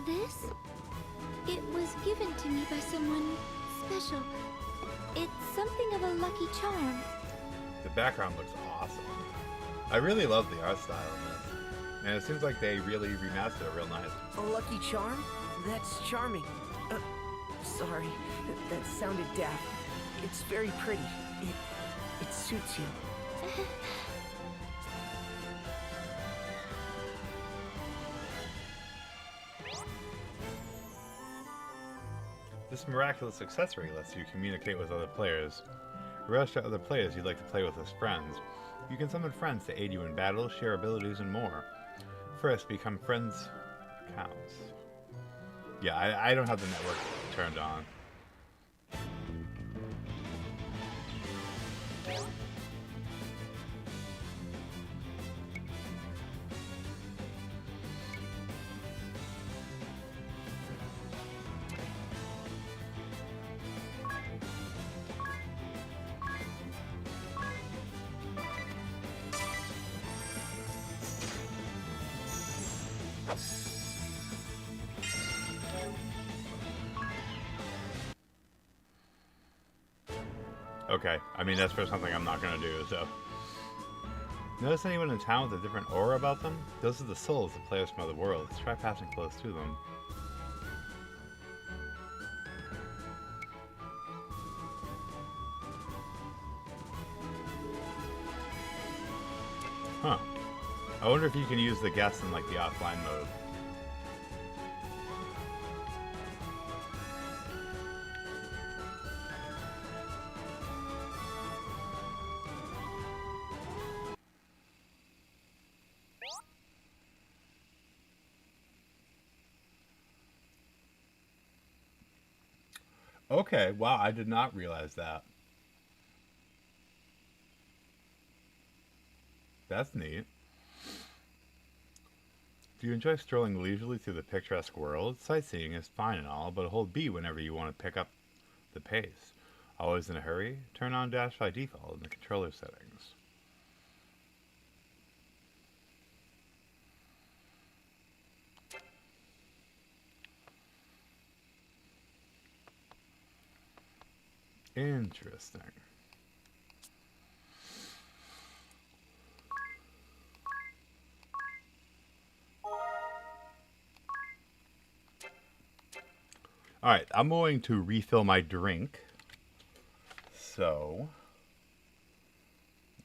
This? It was given to me by someone special. It's something of a lucky charm. The background looks awesome. I really love the art style in this. And it seems like they really remastered it real nice. A lucky charm? That's charming. Sorry, that sounded daft. It's very pretty. It suits you. This miraculous accessory lets you communicate with other players. Register other players you'd like to play with as friends. You can summon friends to aid you in battle, share abilities, and more. First, become friends counts. Yeah, I don't have the network turned on. Okay, I mean, that's for something I'm not gonna do, so. Notice anyone in town with a different aura about them? Those are the souls of players from other worlds. Try passing close to them. Huh. I wonder if you can use the guests in, like, the offline mode. Okay, wow, I did not realize that. That's neat. If you enjoy strolling leisurely through the picturesque world, sightseeing is fine and all, but hold B whenever you want to pick up the pace. Always in a hurry? Turn on dash by default in the controller settings. Interesting. Alright, I'm going to refill my drink. So,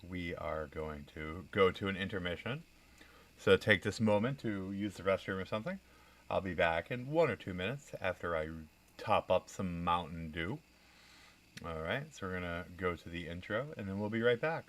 we are going to go to an intermission. So take this moment to use the restroom or something. I'll be back in 1 or 2 minutes after I top up some Mountain Dew. Alright, so we're going to go to the intro and then we'll be right back.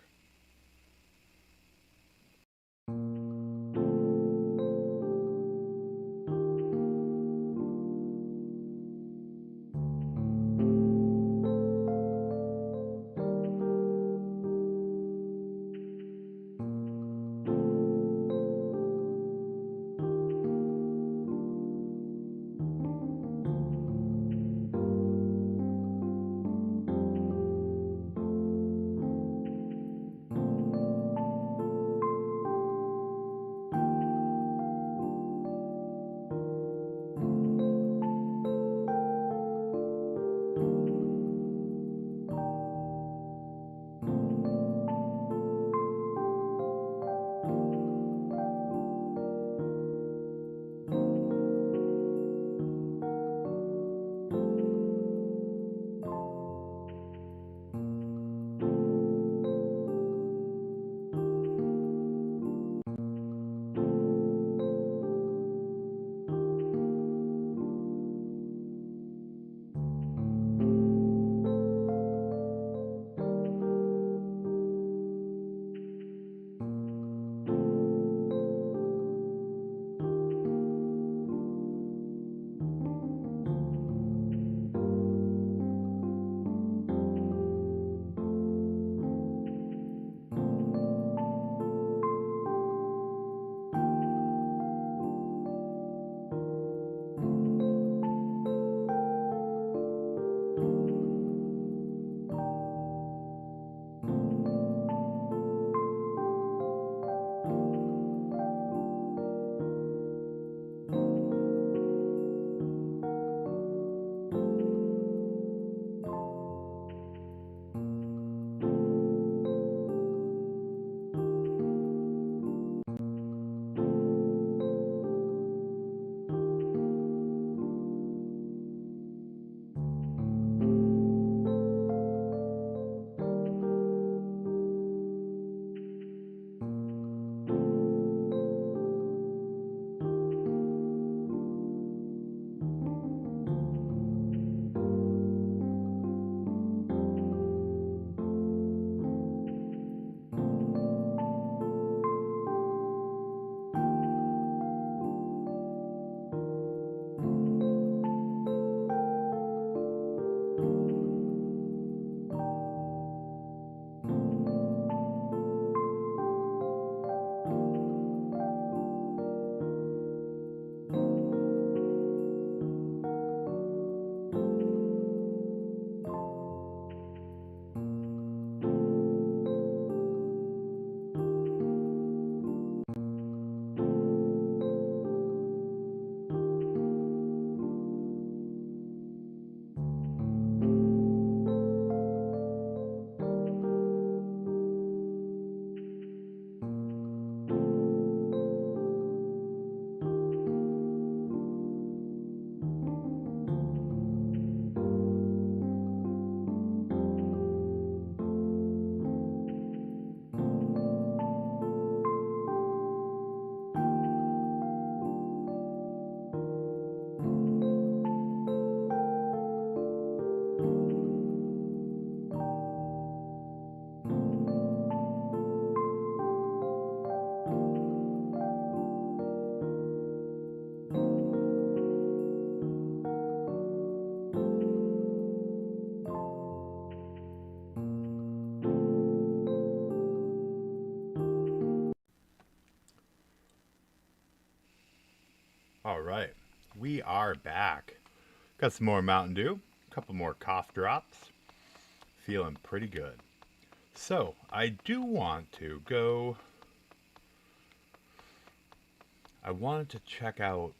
Alright, we are back. Got some more Mountain Dew, a couple more cough drops. Feeling pretty good. So, I do want to go... I wanted to check out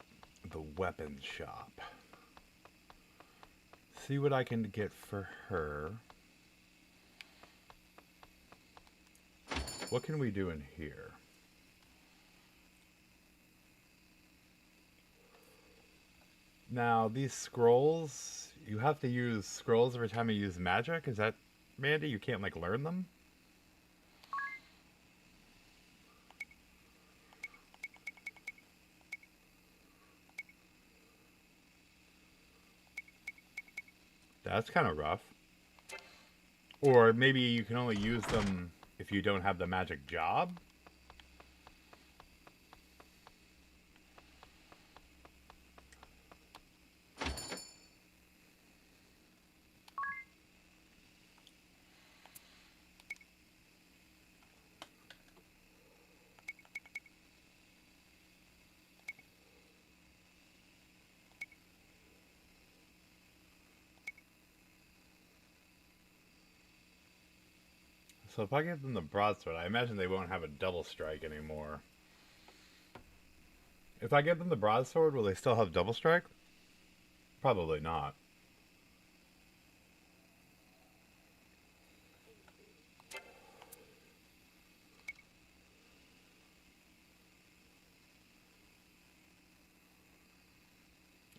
the weapons shop. See what I can get for her. What can we do in here? Now, these scrolls, you have to use scrolls every time you use magic? Is that, Mandy? You can't, like, learn them? That's kind of rough. Or maybe you can only use them if you don't have the magic job? So if I give them the broadsword, I imagine they won't have a double strike anymore. If I give them the broadsword, will they still have double strike? Probably not.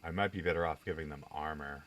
I might be better off giving them armor.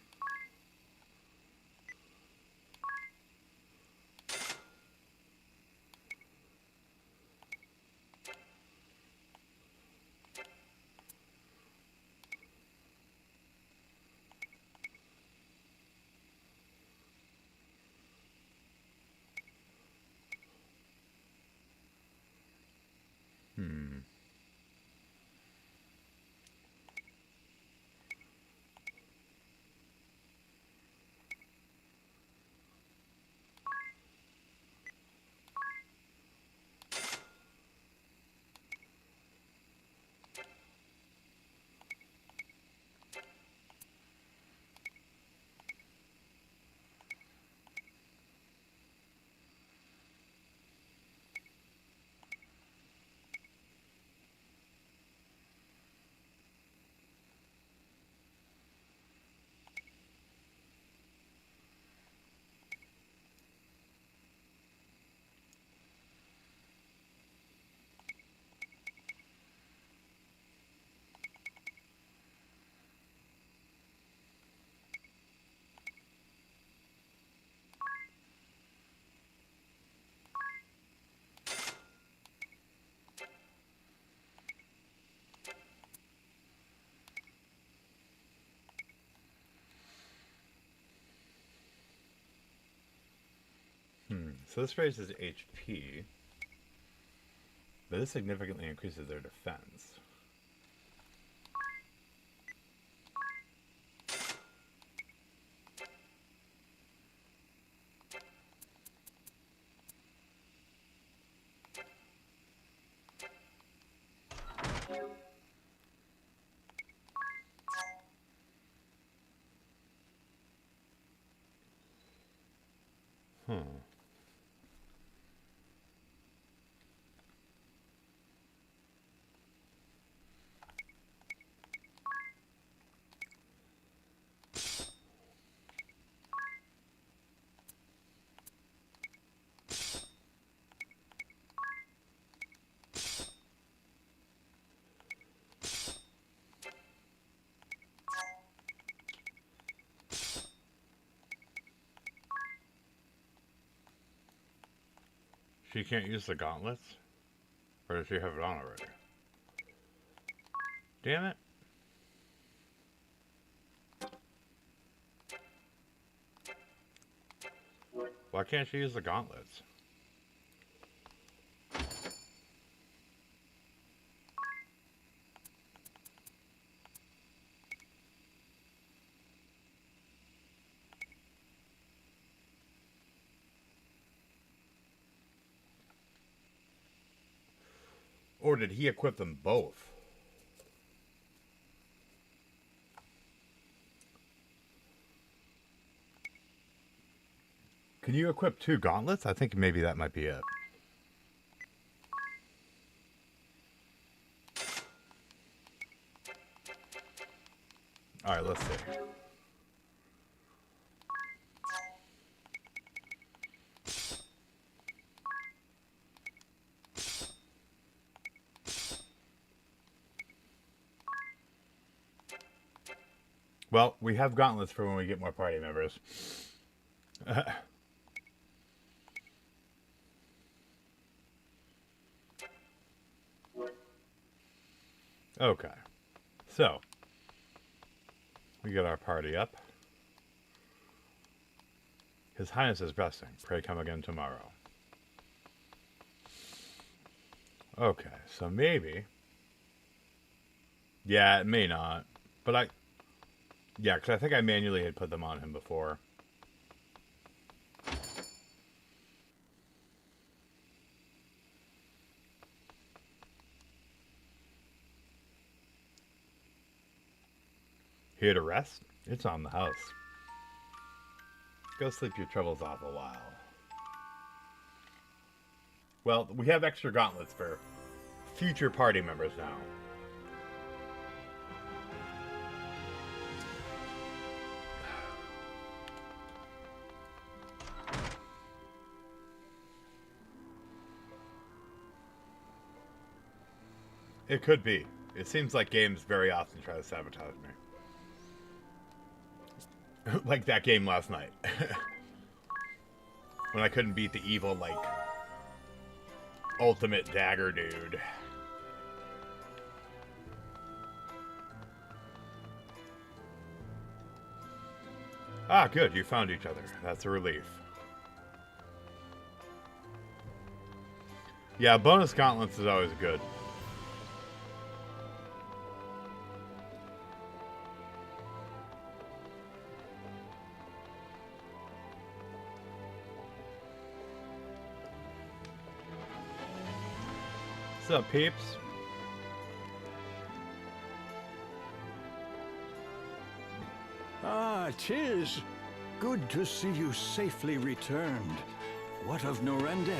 So this raises HP, but this significantly increases their defense. She can't use the gauntlets? Or does she have it on already? Damn it. Why can't she use the gauntlets? Or did he equip them both? Can you equip 2 gauntlets? I think maybe that might be it. Alright, let's see. Well, we have gauntlets for when we get more party members. Okay. So, we get our party up. His Highness is resting. Pray come again tomorrow. Okay, so maybe... Yeah, it may not. But yeah, because I think I manually had put them on him before. Here to rest? It's on the house. Go sleep your troubles off a while. Well, we have extra gauntlets for future party members now. It could be. It seems like games very often try to sabotage me. Like that game last night. When I couldn't beat the evil, like, ultimate dagger dude. Ah, good. You found each other. That's a relief. Yeah, bonus gauntlets is always good. What's up, peeps? Ah, 'tis. Good to see you safely returned. What of Norende?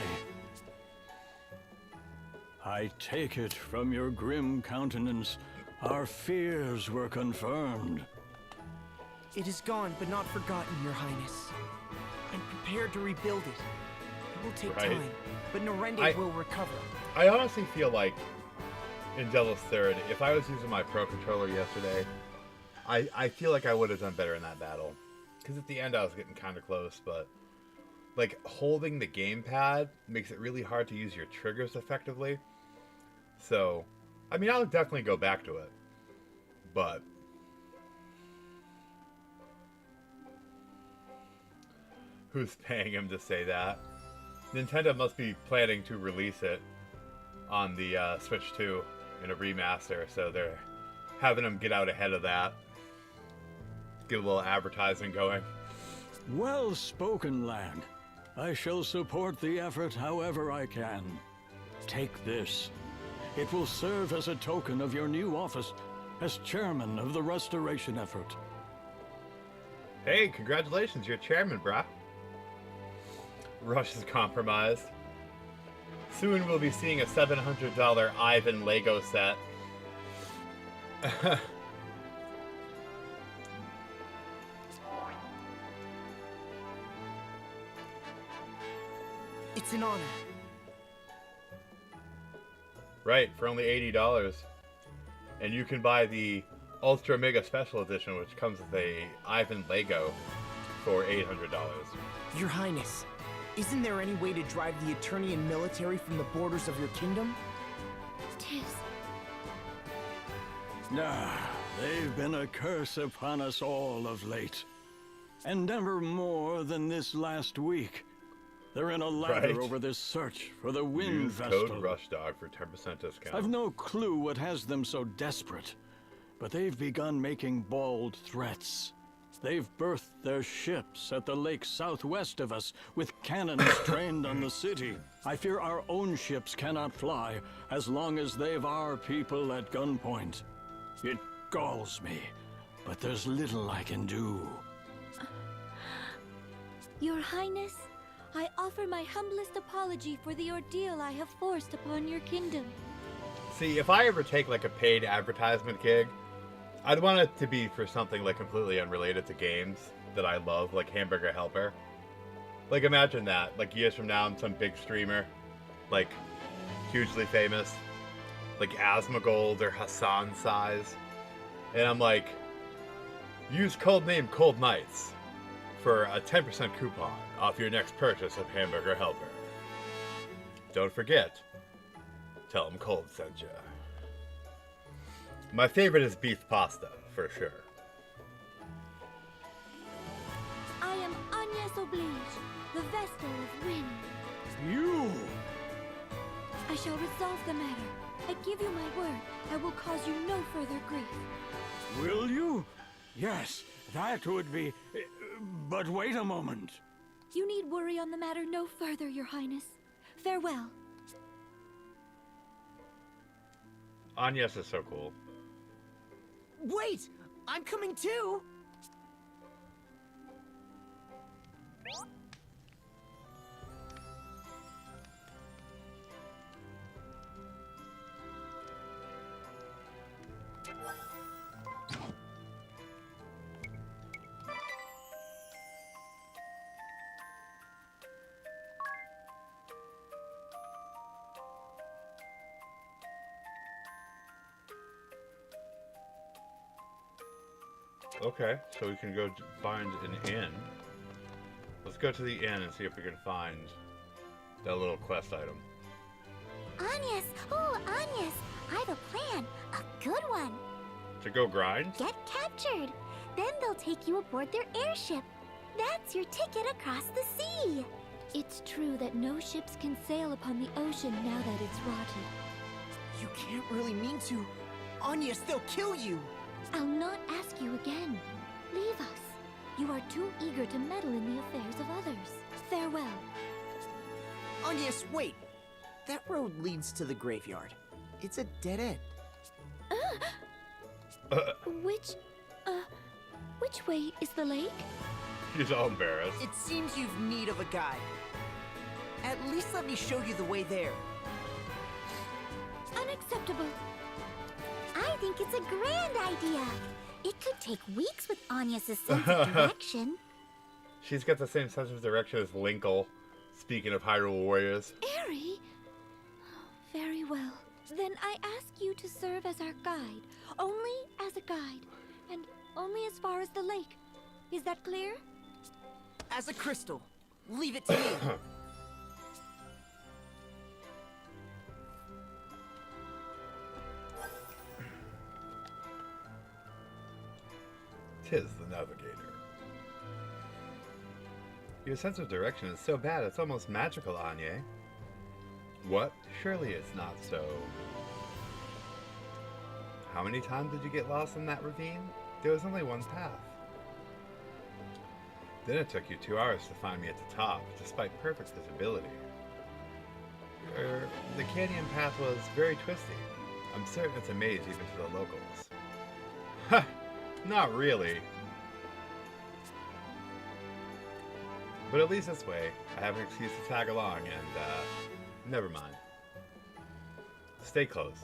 I take it from your grim countenance, our fears were confirmed. It is gone, but not forgotten, Your Highness. I'm prepared to rebuild it. It will take time, but Norende will recover. I honestly feel like in Devil's Third, if I was using my Pro Controller yesterday, I feel like I would have done better in that battle. Because at the end I was getting kind of close, but like holding the gamepad makes it really hard to use your triggers effectively. So, I mean, I'll definitely go back to it. But who's paying him to say that? Nintendo must be planning to release it on the Switch 2 in a remaster, so they're having them get out ahead of that. Get a little advertising going. Well spoken, lad. I shall support the effort however I can. Take this. It will serve as a token of your new office as chairman of the restoration effort. Hey, congratulations, you're chairman, brah. Rush is compromised. Soon we'll be seeing a $700 Ivan Lego set. It's an honor. Right, for only $80. And you can buy the Ultra Mega Special Edition, which comes with a Ivan Lego for $800. Your Highness, isn't there any way to drive the Eternian military from the borders of your kingdom? Tis. Ah, they've been a curse upon us all of late. And never more than this last week. They're in a lather over this search for the Wind Use Vestal. code RUSHDOG for 10% discount. I've no clue what has them so desperate, but they've begun making bold threats. They've berthed their ships at the lake southwest of us with cannons trained on the city. I fear our own ships cannot fly as long as they've our people at gunpoint. It galls me, but there's little I can do. Your Highness, I offer my humblest apology for the ordeal I have forced upon your kingdom. See, if I ever take like a paid advertisement gig, I'd want it to be for something like completely unrelated to games that I love, like Hamburger Helper. Like imagine that, like years from now I'm some big streamer, like hugely famous, like Asmongold or Hassan Size, and I'm like, use codename Cold Nights for a 10% coupon off your next purchase of Hamburger Helper. Don't forget, tell them Cold sent you. My favorite is beef pasta, for sure. I am Agnes Oblige, the Vestal of Wind. You! I shall resolve the matter. I give you my word. I will cause you no further grief. Will you? Yes, that would be... But wait a moment. You need worry on the matter no further, Your Highness. Farewell. Agnes is so cool. Wait! I'm coming too! Okay, so we can go find an inn. Let's go to the inn and see if we can find that little quest item. Agnes! Oh, Agnes! I have a plan. A good one. To go grind? Get captured. Then they'll take you aboard their airship. That's your ticket across the sea. It's true that no ships can sail upon the ocean now that it's rotted. You can't really mean to. Agnes, they'll kill you! I'll not ask you again. Leave us. You are too eager to meddle in the affairs of others. Farewell. Agnes, wait! That road leads to the graveyard. It's a dead end. Which way is the lake? She's all embarrassed. It seems you've need of a guide. At least let me show you the way there. Unacceptable. I think it's a grand idea. It could take weeks with Agnes' sense of direction. She's got the same sense of direction as Linkle, speaking of Hyrule Warriors. Aerie? Very well. Then I ask you to serve as our guide. Only as a guide. And only as far as the lake. Is that clear? As a crystal. Leave it to me. Tis the Navigator. Your sense of direction is so bad it's almost magical, Anya. What? Surely it's not so. How many times did you get lost in that ravine? There was only one path. Then it took you 2 hours to find me at the top, despite perfect visibility. The canyon path was very twisty. I'm certain it's a maze even to the locals. Ha! Not really. But at least this way, I have an excuse to tag along and, never mind. Stay close.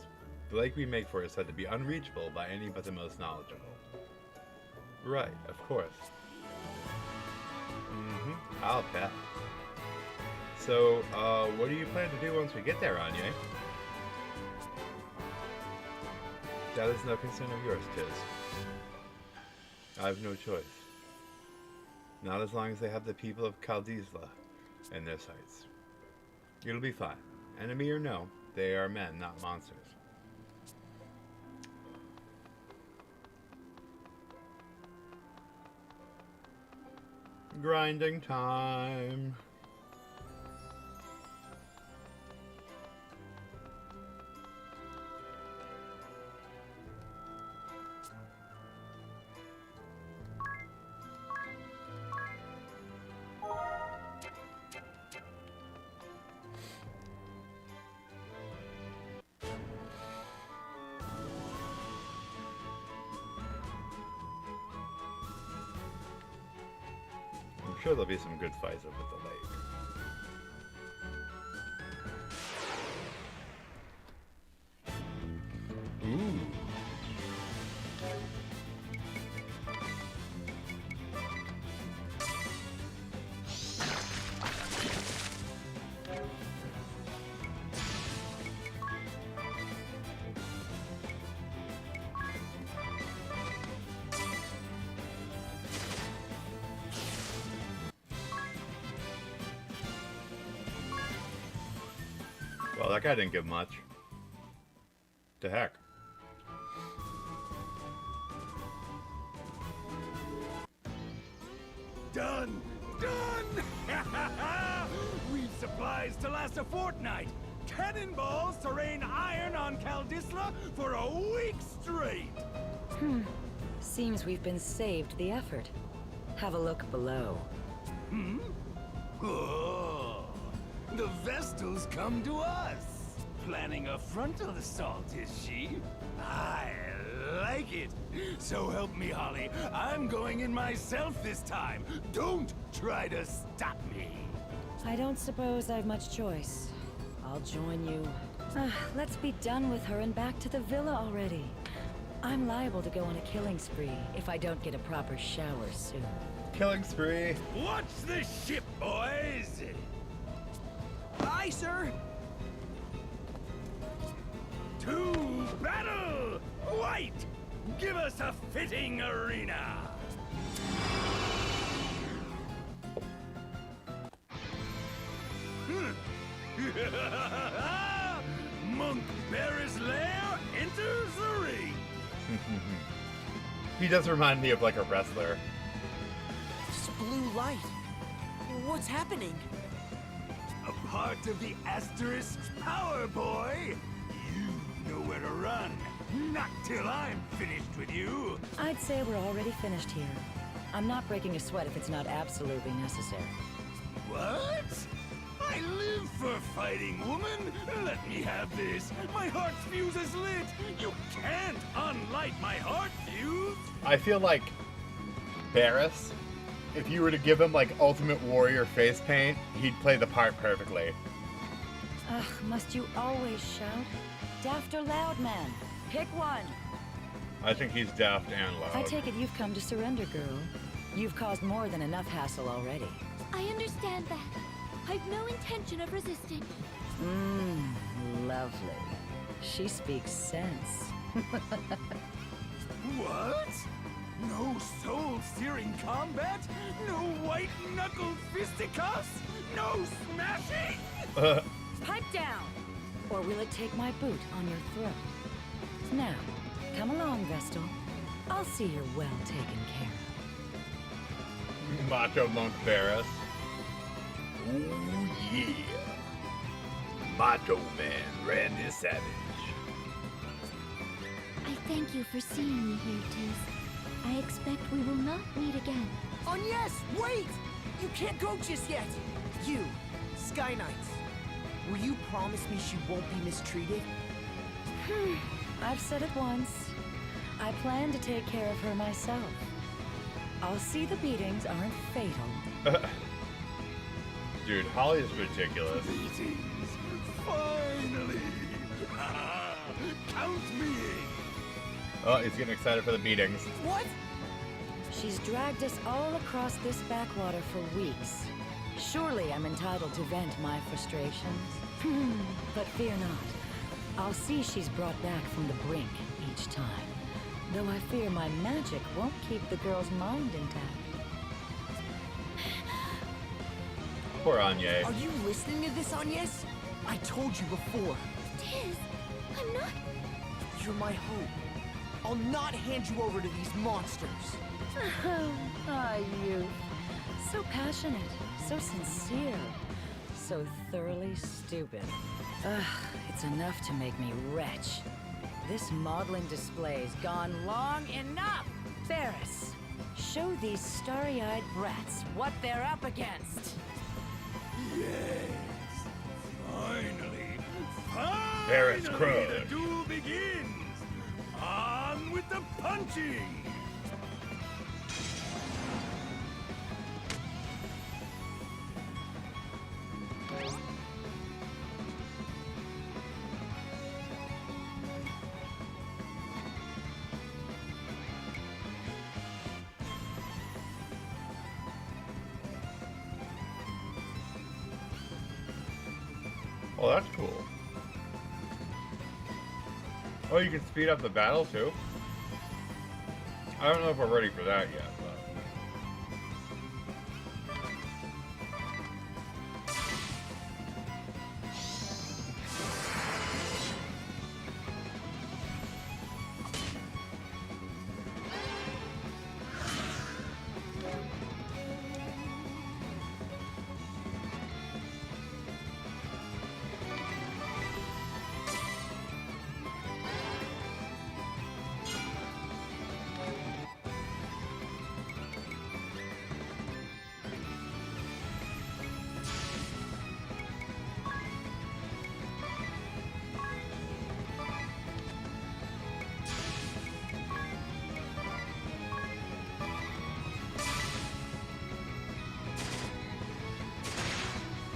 The lake we make for is said to be unreachable by any but the most knowledgeable. Right, of course. I'll bet. So, what do you plan to do once we get there, Anya? That is no concern of yours, Tiz. I have no choice. Not as long as they have the people of Kaldisla in their sights. It'll be fine. Enemy or no, they are men, not monsters. Grinding time. I'm sure there'll be some good fights up at the lake. Well, that guy didn't give much. The heck? Done! Done! We've supplies to last a fortnight! Cannonballs to rain iron on Caldisla for a week straight! Seems we've been saved the effort. Have a look below. Hmm? Oh, the Vestals come to us! Planning a frontal assault, is she? I like it! So help me, Holly, I'm going in myself this time! Don't try to stop me! I don't suppose I've much choice. I'll join you. Let's be done with her and back to the villa already. I'm liable to go on a killing spree if I don't get a proper shower soon. Killing spree. Watch the ship, boys! Aye, sir! To battle! White! Give us a fitting arena! Monk Bear's lair enters the ring! He does remind me of like a wrestler. This blue light. What's happening? A part of the Asterisk's power, boy! You know where to run. Not till I'm finished with you. I'd say we're already finished here. I'm not breaking a sweat if it's not absolutely necessary. What? I live for fighting, woman! Let me have this! My heart's fuse is lit! You can't unlight my heart fuse! I feel like Barris, if you were to give him like Ultimate Warrior face paint, he'd play the part perfectly. Ugh, must you always shout? Daft or loud, man? Pick one! I think he's daft and loud. I take it you've come to surrender, girl. You've caused more than enough hassle already. I understand that. I've no intention of resisting. Lovely. She speaks sense. What? No soul-searing combat? No white-knuckled fisticuffs? No smashing? Pipe down! Or will it take my boot on your throat? Now, come along, Vestal. I'll see you're well taken care of. Macho Monk Barris. Oh yeah. Macho Man Randy Savage. I thank you for seeing me here, Tiz. I expect we will not meet again. Agnes, wait! You can't go just yet! You, Sky Knights, will you promise me she won't be mistreated? I've said it once. I plan to take care of her myself. I'll see the beatings aren't fatal. Dude, Holly's ridiculous. Meetings! Finally! Count me in! Oh, he's getting excited for the beatings. What? She's dragged us all across this backwater for weeks. Surely I'm entitled to vent my frustrations. But fear not. I'll see she's brought back from the brink each time. Though I fear my magic won't keep the girl's mind intact. Poor Anya. Are you listening to this, Agnes? I told you before. Tiz, I'm not... You're my hope. I'll not hand you over to these monsters. You. So passionate, so sincere, so thoroughly stupid. It's enough to make me retch. This modeling display's gone long enough! Barris, show these starry-eyed brats what they're up against. Yes! Finally! Barris Finally, Crud. the duel begins! On with the punching! Oh, that's cool. Oh, you can speed up the battle too? I don't know if we're ready for that yet, but...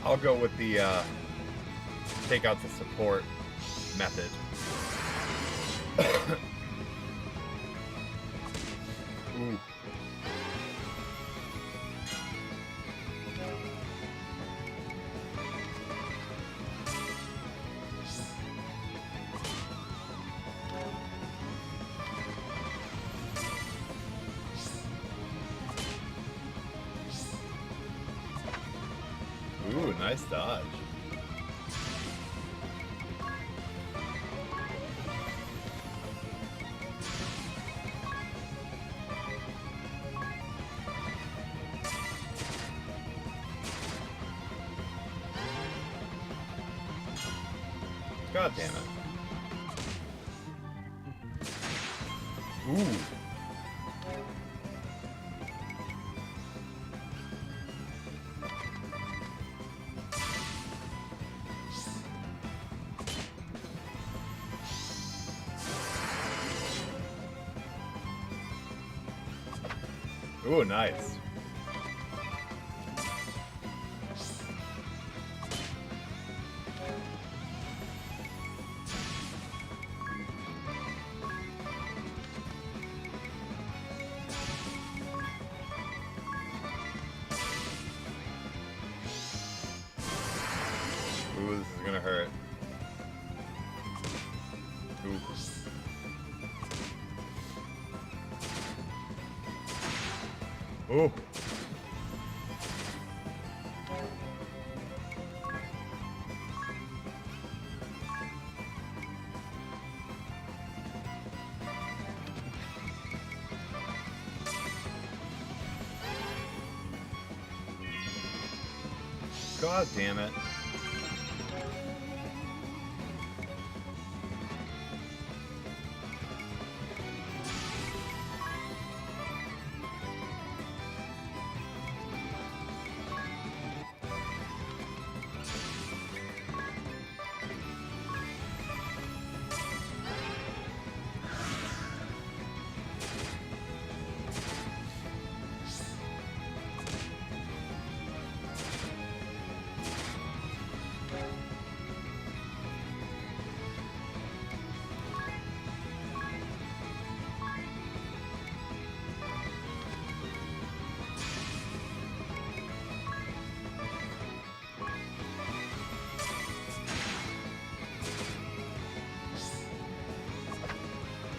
I'll go with the take out the support method. Ooh. Ooh, nice dodge. God damn it. Ooh. Ooh, nice. Ooh, this is gonna hurt. Ooh. Ooh. God damn it.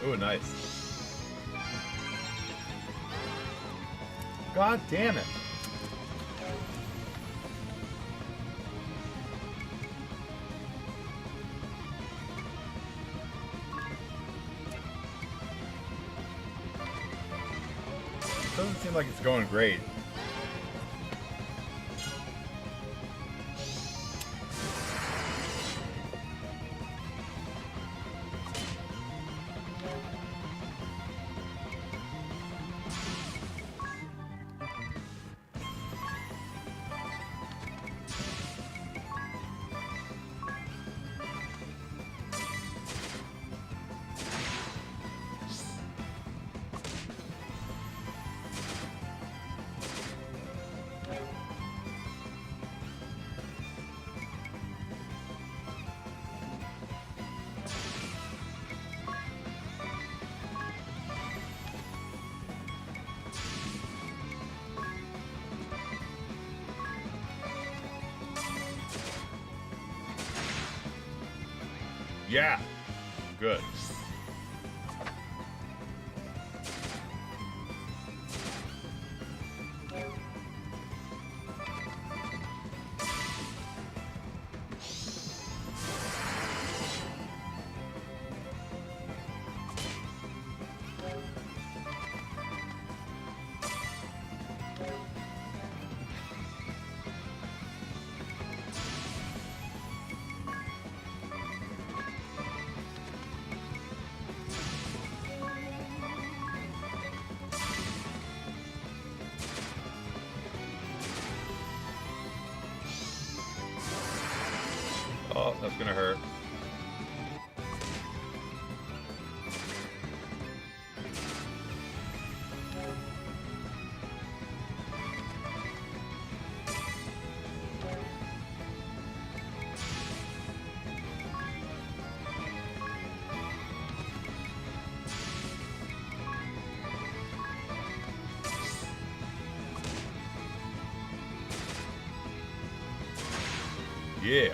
Ooh, nice. God damn it. Doesn't seem like it's going great. Yeah. Good. Oh, that's gonna hurt. Yeah.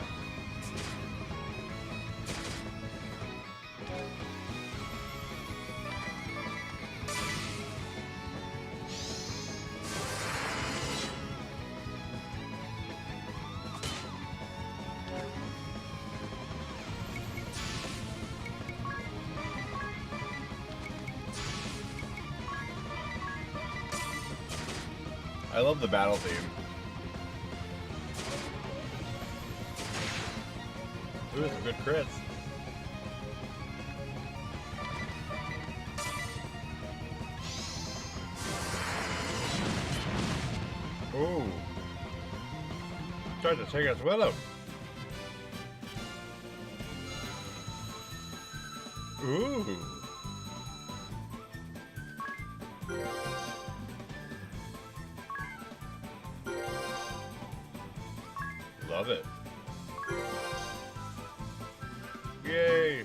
I love the battle theme. Ooh, some good crits. Ooh. Tried to take us with him. Ooh. Love it. Yay.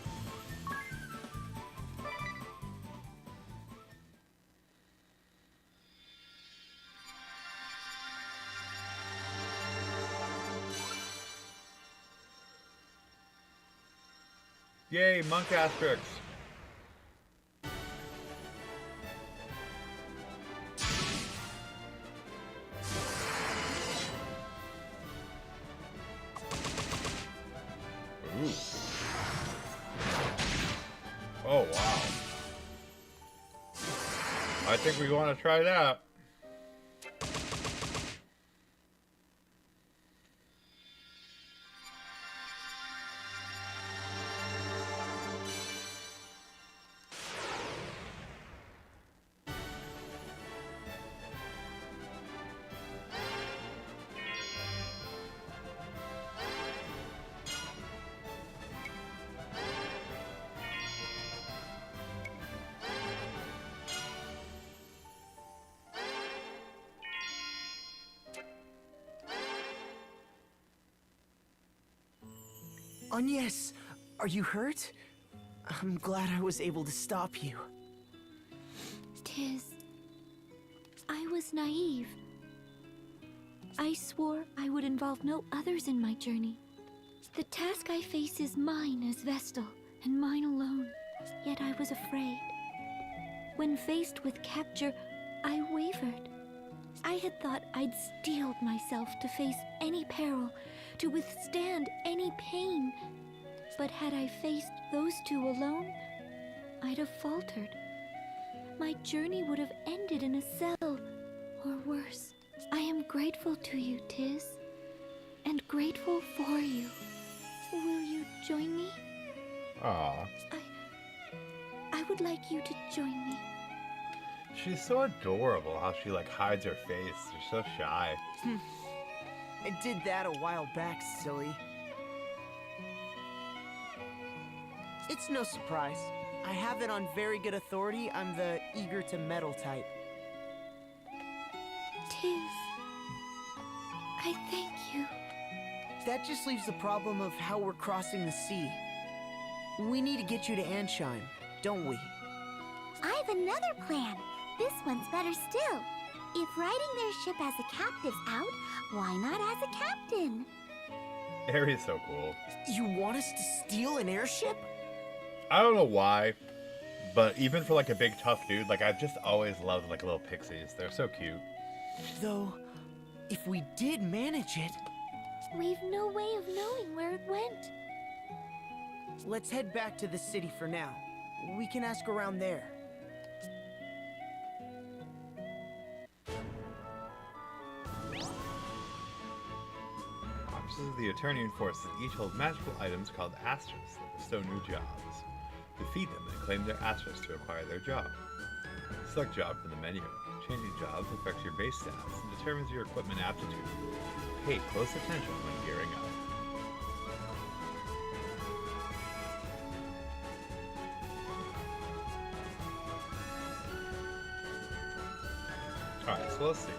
Yay, monk asterisks. Ooh. Oh, wow. I think we want to try that. Agnes, are you hurt? I'm glad I was able to stop you. Tiz, I was naive. I swore I would involve no others in my journey. The task I face is mine as Vestal, and mine alone. Yet I was afraid. When faced with capture, I wavered. I had thought I'd steeled myself to face any peril, to withstand any pain. But had I faced those two alone, I'd have faltered. My journey would have ended in a cell, or worse. I am grateful to you, Tiz, and grateful for you. Will you join me? Aw. I would like you to join me. She's so adorable how she like hides her face. She's so shy. I did that a while back, silly. It's no surprise. I have it on very good authority. I'm the eager to meddle type. Tiz, I thank you. That just leaves the problem of how we're crossing the sea. We need to get you to Ansheim, don't we? I've another plan. This one's better still. If riding their ship as a captive's out, why not as a captain? Aerie's so cool. You want us to steal an airship? I don't know why, but even for like a big tough dude, like I've just always loved like little pixies. They're so cute. Though, if we did manage it... We've no way of knowing where it went. Let's head back to the city for now. We can ask around there. Officers of the Eternian forces each hold magical items called Astras that bestow new jobs. Defeat them and claim their Astras to acquire their job. Select job from the menu. Changing jobs affects your base stats and determines your equipment aptitude. Pay close attention when gearing up. Alright, so let's see.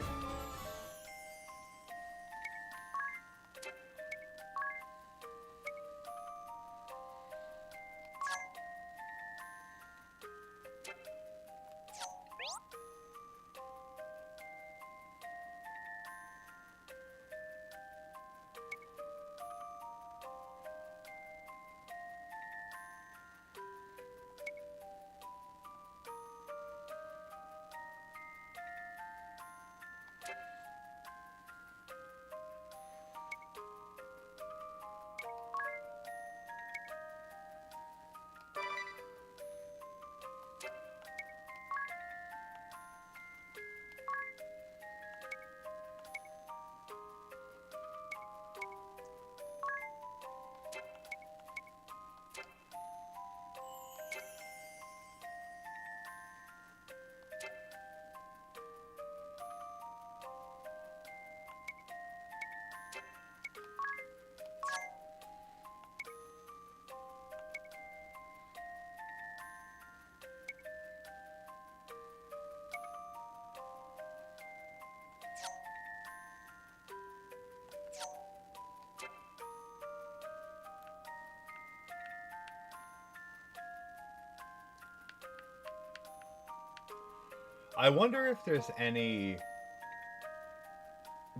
I wonder if there's any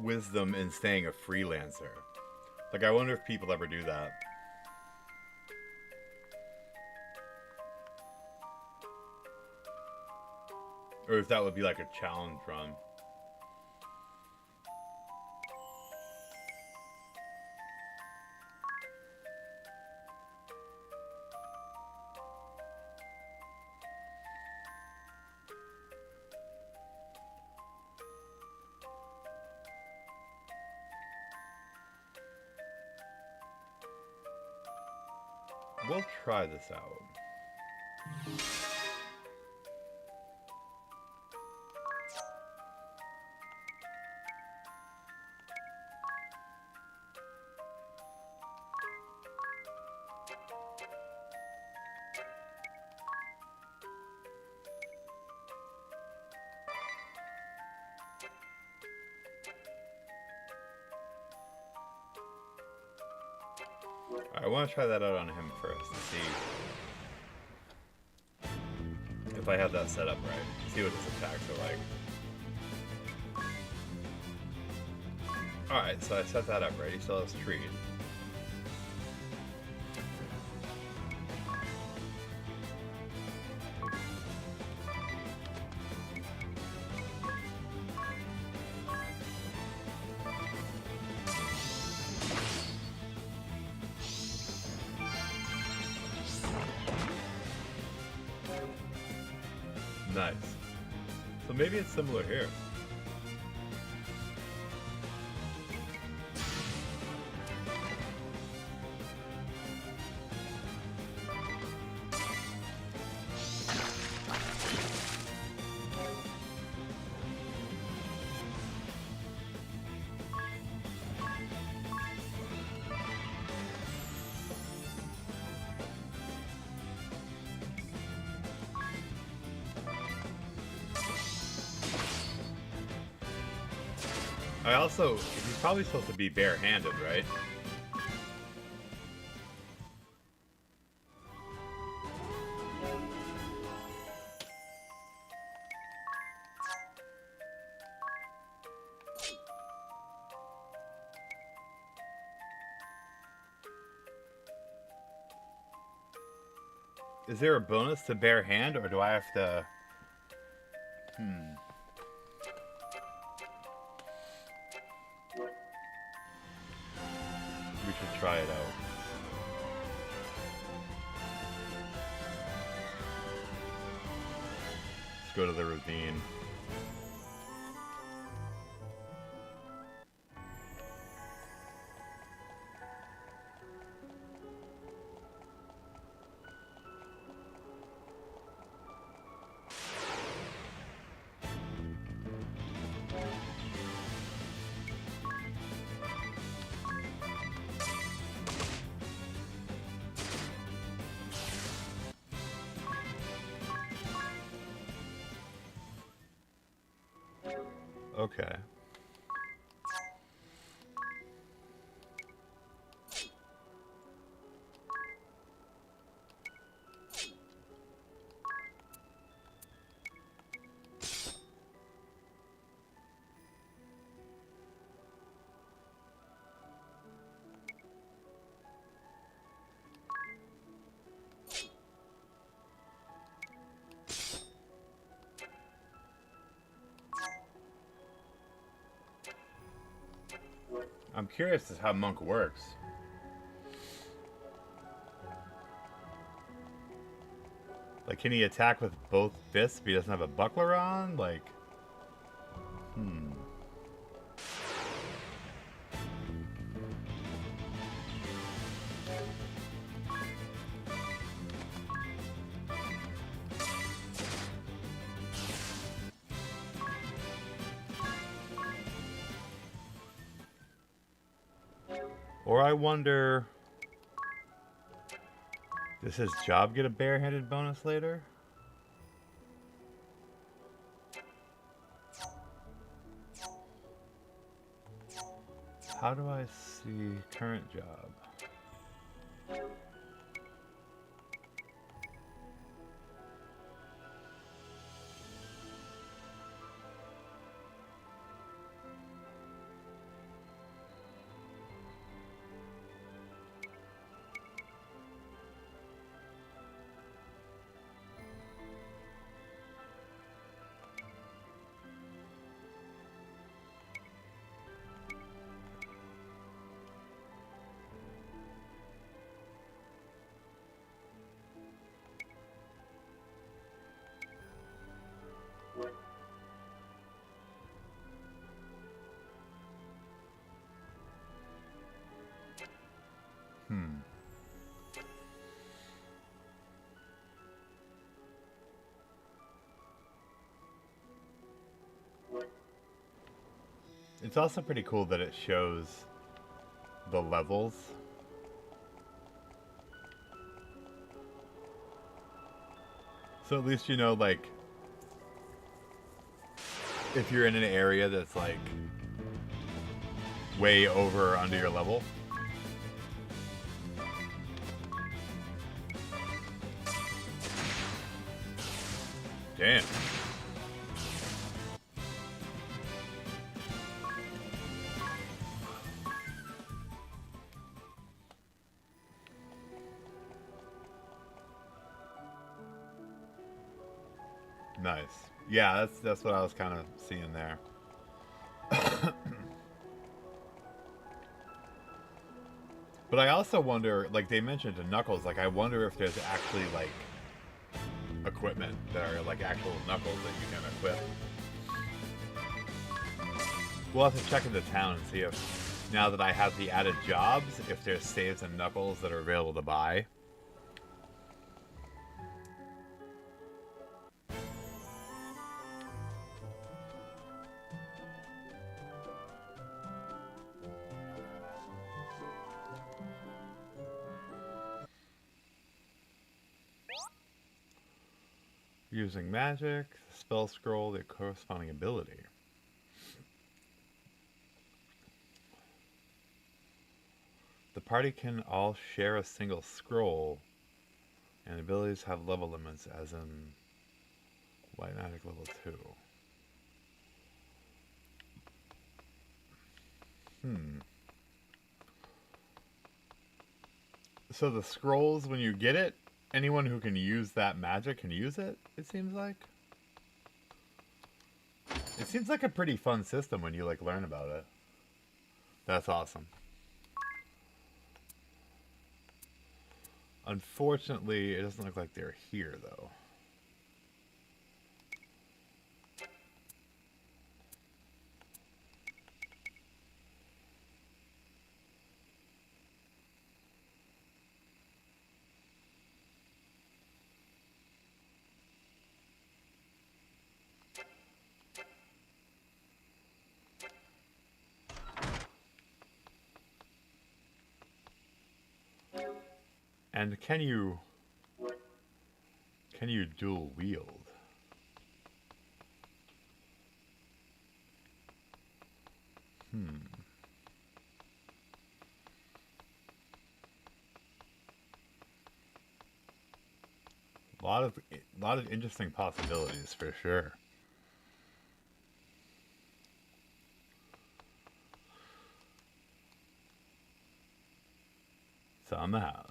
wisdom in staying a freelancer. Like, I wonder if people ever do that. Or if that would be like a challenge run. We'll try this out. I want to try that out on him first to see if I have that set up right. See what his attacks are like. Alright, so I set that up right. He still has Treat. Nice. So maybe it's similar here. I also, he's probably supposed to be bare-handed, right? Is there a bonus to bare hand, or do I have to... We should try it out. Let's go to the ravine. Okay. I'm curious as to how Monk works. Like, can he attack with both fists if he doesn't have a buckler on? Like, Or I wonder, does his job get a barehanded bonus later? How do I see current job? It's also pretty cool that it shows the levels. So at least you know, like, if you're in an area that's like way over or under your level. Damn. Nice. Yeah, that's what I was kind of seeing there. But I also wonder, like they mentioned to Knuckles, like I wonder if there's actually like equipment that are like actual Knuckles that you can equip. We'll have to check into town and see if, now that I have the added jobs, if there's saves and Knuckles that are available to buy. Using magic, spell scroll, the corresponding ability. The party can all share a single scroll, and abilities have level limits, as in White Magic level 2. So the scrolls, when you get it, anyone who can use that magic can use it, it seems like. It seems like a pretty fun system when you like learn about it. That's awesome. Unfortunately, it doesn't look like they're here though. And can you dual wield? A lot of interesting possibilities for sure. It's on the house.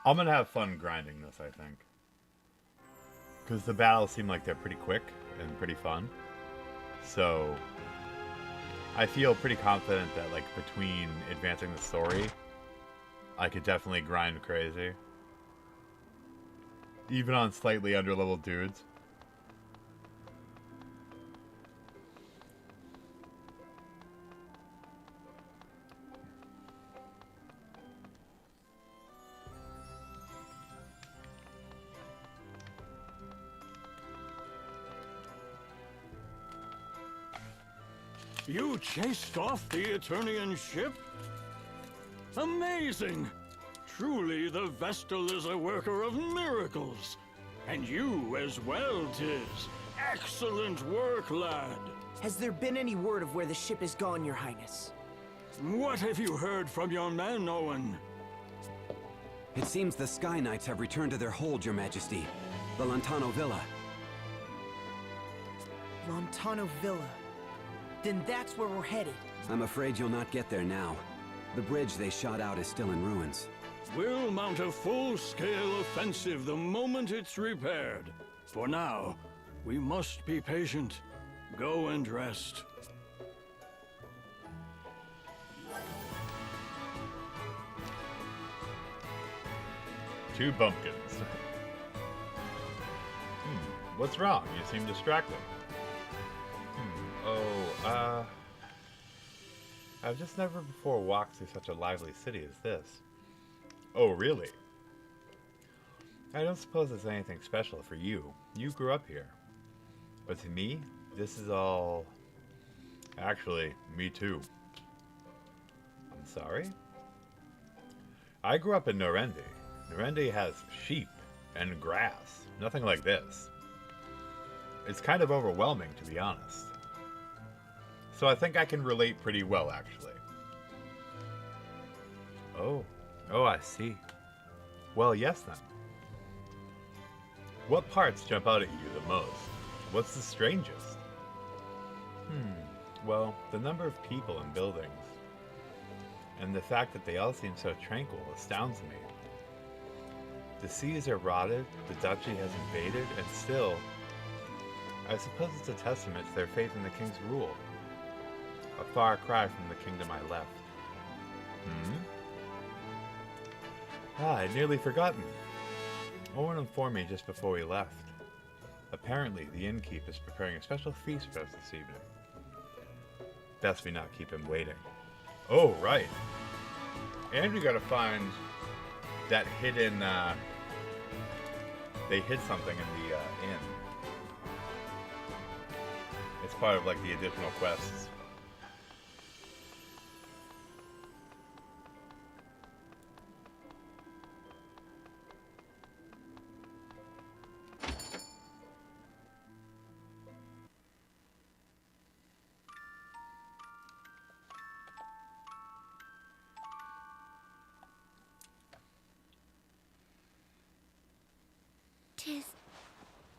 I'm gonna have fun grinding this, I think. Because the battles seem like they're pretty quick and pretty fun. So, I feel pretty confident that, like, between advancing the story, I could definitely grind crazy. Even on slightly underleveled dudes. You chased off the Eternian ship? Amazing! Truly, the Vestal is a worker of miracles. And you as well, Tiz. Excellent work, lad. Has there been any word of where the ship is gone, Your Highness? What have you heard from your man, Owen? It seems the Sky Knights have returned to their hold, Your Majesty. The Lantano Villa. Lantano Villa. Then that's where we're headed. I'm afraid you'll not get there now. The bridge they shot out is still in ruins. We'll mount a full-scale offensive the moment it's repaired. For now, we must be patient. Go and rest. Two bumpkins. What's wrong? You seem distracted. I've just never before walked through such a lively city as this. Oh, really? I don't suppose it's anything special for you. You grew up here. But to me, this is all... Actually, me too. I'm sorry? I grew up in Norendi. Norendi has sheep and grass. Nothing like this. It's kind of overwhelming, to be honest. So I think I can relate pretty well, actually. Oh, I see. Well, yes then. What parts jump out at you the most? What's the strangest? Well, the number of people and buildings, and the fact that they all seem so tranquil astounds me. The seas are rotted, the duchy has invaded, and still, I suppose it's a testament to their faith in the king's rule. A far cry from the kingdom I left. I'd nearly forgotten. Owen informed me just before we left. Apparently, the innkeep is preparing a special feast for us this evening. Best we not keep him waiting. Oh, right. And we gotta find that hidden, they hid something in the, inn. It's part of, like, the additional quests.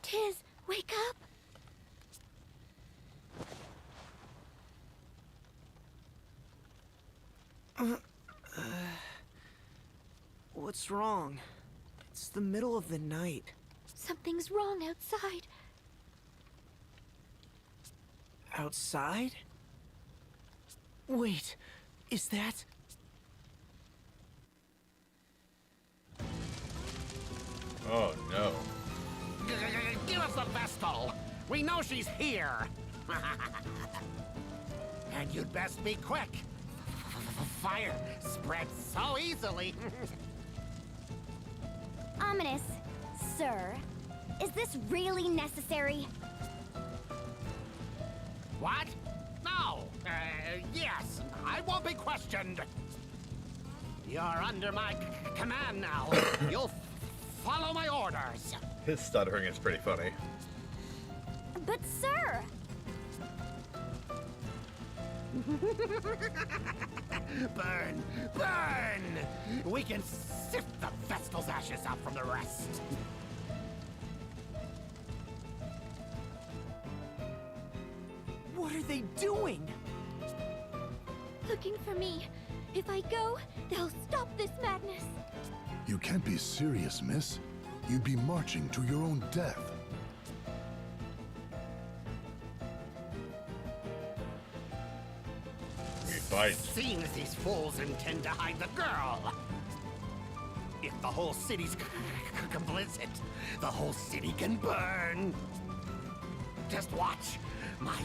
Tiz, wake up! What's wrong? It's the middle of the night. Something's wrong outside. Outside? Wait, is that... Oh, no. Give us the Vestal! We know she's here! And you'd best be quick. Fire spreads so easily. Ominous, sir, is this really necessary? What? No! Yes, I won't be questioned. You're under my command now. You'll follow my orders. His stuttering is pretty funny. But sir! Burn! Burn! We can sift the Vestal's ashes out from the rest. What are they doing? Looking for me. If I go, they'll stop this madness. You can't be serious, miss. You'd be marching to your own death. We fight. Seems these fools intend to hide the girl. If the whole city's complicit, the whole city can burn. Just watch. My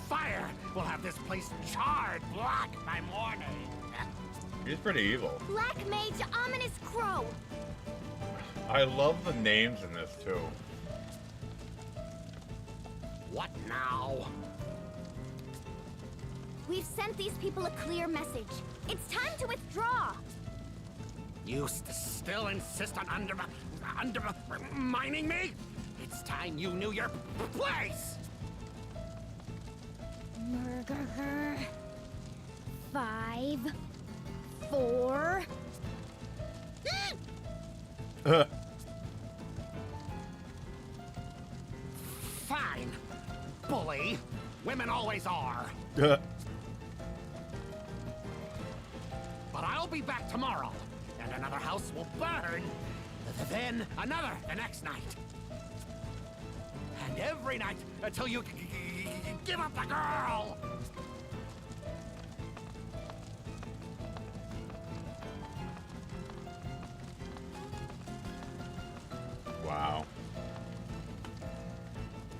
fire will have this place charred black by morning. He's pretty evil. Black Mage Ominous Crow! I love the names in this, too. What now? We've sent these people a clear message. It's time to withdraw! You still insist on undermining me? It's time you knew your place! Murder. 5, 4... Fine. Bully. Women always are. Uh. But I'll be back tomorrow, and another house will burn. Then another the next night. And every night until you give up the girl! Wow.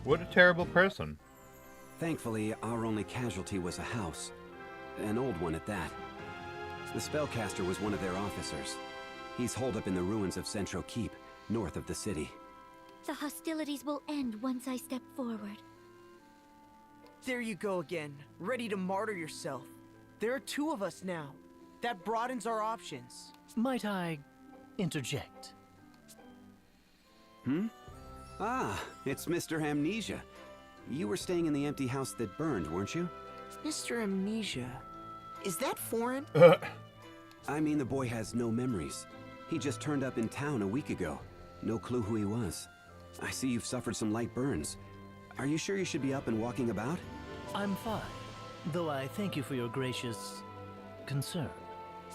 What a terrible person. Thankfully, our only casualty was a house. An old one at that. The spellcaster was one of their officers. He's holed up in the ruins of Centro Keep, north of the city. The hostilities will end once I step forward. There you go again, ready to martyr yourself. There are 2 of us now. That broadens our options. Might I interject? Ah, it's Mr. Amnesia. You were staying in the empty house that burned, weren't you? Mr. Amnesia. Is that foreign? I mean, the boy has no memories. He just turned up in town a week ago. No clue who he was. I see you've suffered some light burns. Are you sure you should be up and walking about? I'm fine, though I thank you for your gracious concern.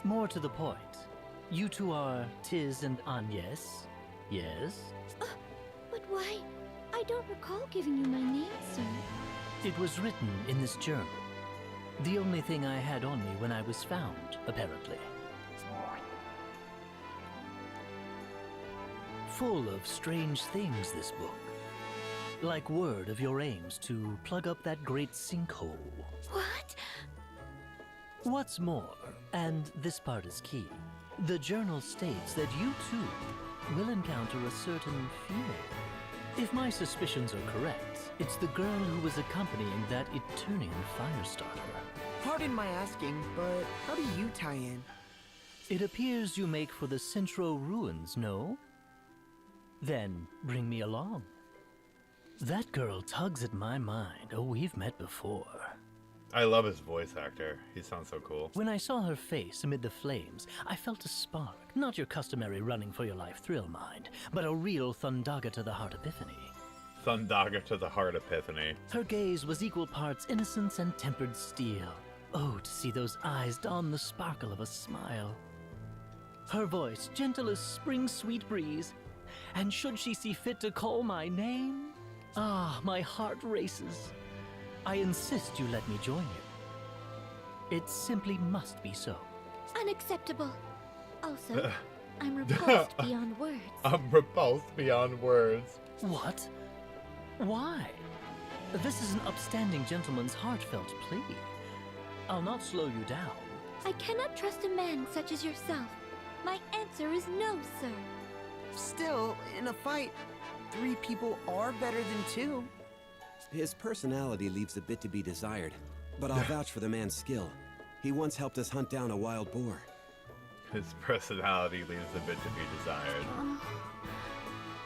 More to the point, you two are Tiz and Agnes, yes? But why? I don't recall giving you my name, sir. It was written in this journal. The only thing I had on me when I was found, apparently. Full of strange things, this book. Like word of your aims to plug up that great sinkhole. What? What's more, and this part is key, the journal states that you too will encounter a certain female. If my suspicions are correct, it's the girl who was accompanying that Eternian Firestarter. Pardon my asking, but how do you tie in? It appears you make for the Centro ruins, no? Then bring me along. That girl tugs at my mind. Oh, we've met before. I love his voice actor. He sounds so cool. When I saw her face amid the flames, I felt a spark. Not your customary running for your life thrill mind, but a real Thundaga to the heart epiphany. Thundaga to the heart epiphany. Her gaze was equal parts innocence and tempered steel. Oh, to see those eyes don the sparkle of a smile. Her voice gentle as spring's sweet breeze. And should she see fit to call my name? Ah, my heart races. I insist you let me join you. It simply must be so. Unacceptable. Also, I'm repulsed beyond words. I'm repulsed beyond words. What? Why? This is an upstanding gentleman's heartfelt plea. I'll not slow you down. I cannot trust a man such as yourself. My answer is no, sir. Still, in a fight, 3 people are better than 2. His personality leaves a bit to be desired, but I'll vouch for the man's skill. He once helped us hunt down a wild boar. His personality leaves a bit to be desired.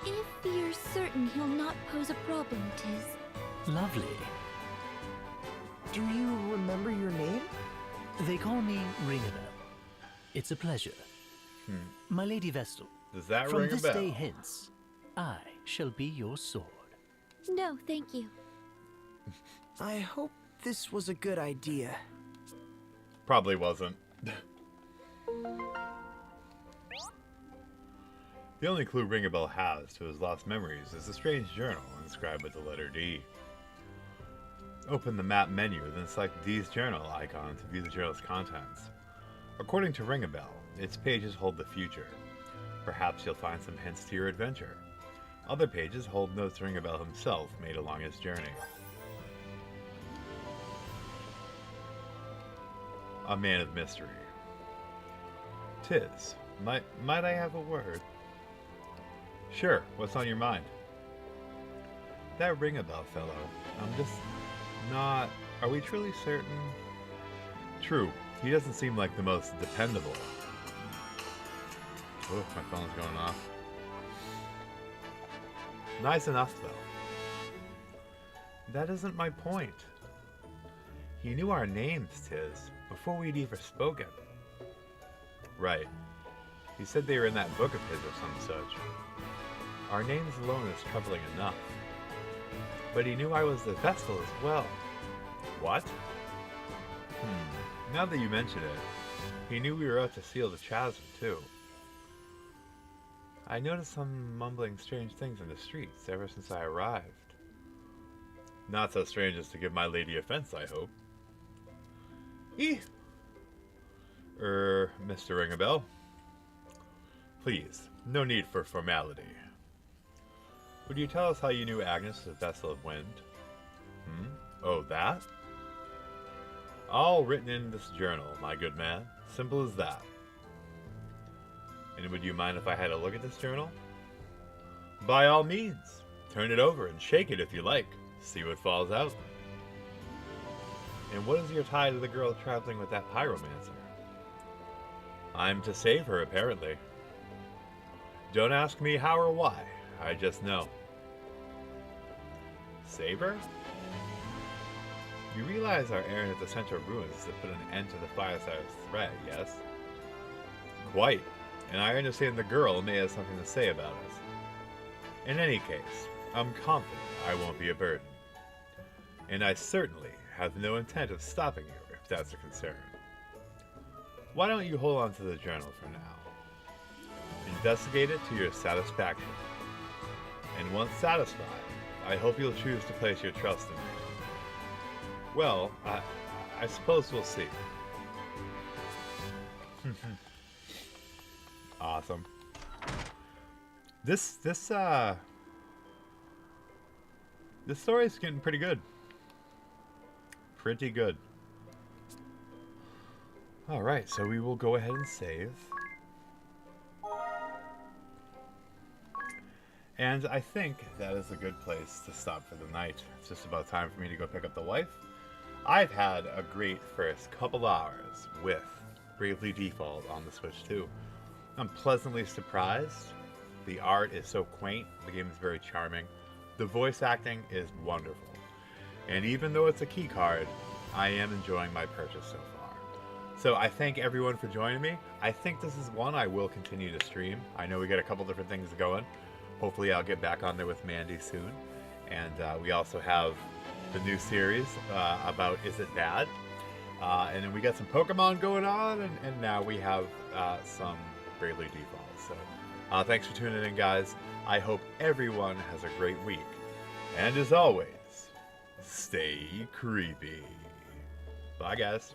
If you're certain he'll not pose a problem, Tiz. Lovely. Do you remember your name? They call me Ringabel. It's a pleasure. My Lady Vestal. Does that From ring a this bell? day hence, I shall be your sword. No, thank you. I hope this was a good idea. Probably wasn't. The only clue Ringabel has to his lost memories is a strange journal inscribed with the letter D. Open the map menu, then select D's journal icon to view the journal's contents. According to Ringabel, its pages hold the future. Perhaps you'll find some hints to your adventure. Other pages hold notes Ringabel himself made along his journey. A man of mystery. Tiz, might I have a word? Sure, what's on your mind? That Ringabel fellow, I'm just not... Are we truly certain? True, he doesn't seem like the most dependable. Oh, my phone's going off. Nice enough, though. That isn't my point. He knew our names, Tiz, before we'd even spoken. Right. He said they were in that book of his or some such. Our names alone is troubling enough. But he knew I was the Vestal as well. What? Now that you mention it, he knew we were out to seal the chasm, too. I noticed some mumbling strange things in the streets ever since I arrived. Not so strange as to give my lady offense, I hope. Mr. Ringabel. Please, no need for formality. Would you tell us how you knew Agnes was a Vestal of Wind? Oh, that? All written in this journal, my good man. Simple as that. And would you mind if I had a look at this journal? By all means, turn it over and shake it if you like. See what falls out. And what is your tie to the girl traveling with that pyromancer? I'm to save her, apparently. Don't ask me how or why, I just know. Save her? You realize our errand at the Central Ruins is to put an end to the Firesire's threat, yes? Quite, and I understand the girl may have something to say about us. In any case, I'm confident I won't be a burden. And I certainly have no intent of stopping you, if that's a concern. Why don't you hold on to the journal for now? Investigate it to your satisfaction. And once satisfied, I hope you'll choose to place your trust in me. Well, I suppose we'll see. Awesome. This story's getting pretty good. Pretty good. Alright, so we will go ahead and save. And I think that is a good place to stop for the night. It's just about time for me to go pick up the wife. I've had a great first couple hours with Bravely Default on the Switch 2. I'm pleasantly surprised. The art is so quaint, the game is very charming. The voice acting is wonderful. And even though it's a key card, I am enjoying my purchase so far. So I thank everyone for joining me. I think this is one I will continue to stream. I know we got a couple different things going. Hopefully I'll get back on there with Mandy soon. And we also have the new series about Is It Bad? And then we got some Pokemon going on, and now we have some Bravely Default. So thanks for tuning in, guys. I hope everyone has a great week. And as always, stay creepy. Bye, guys.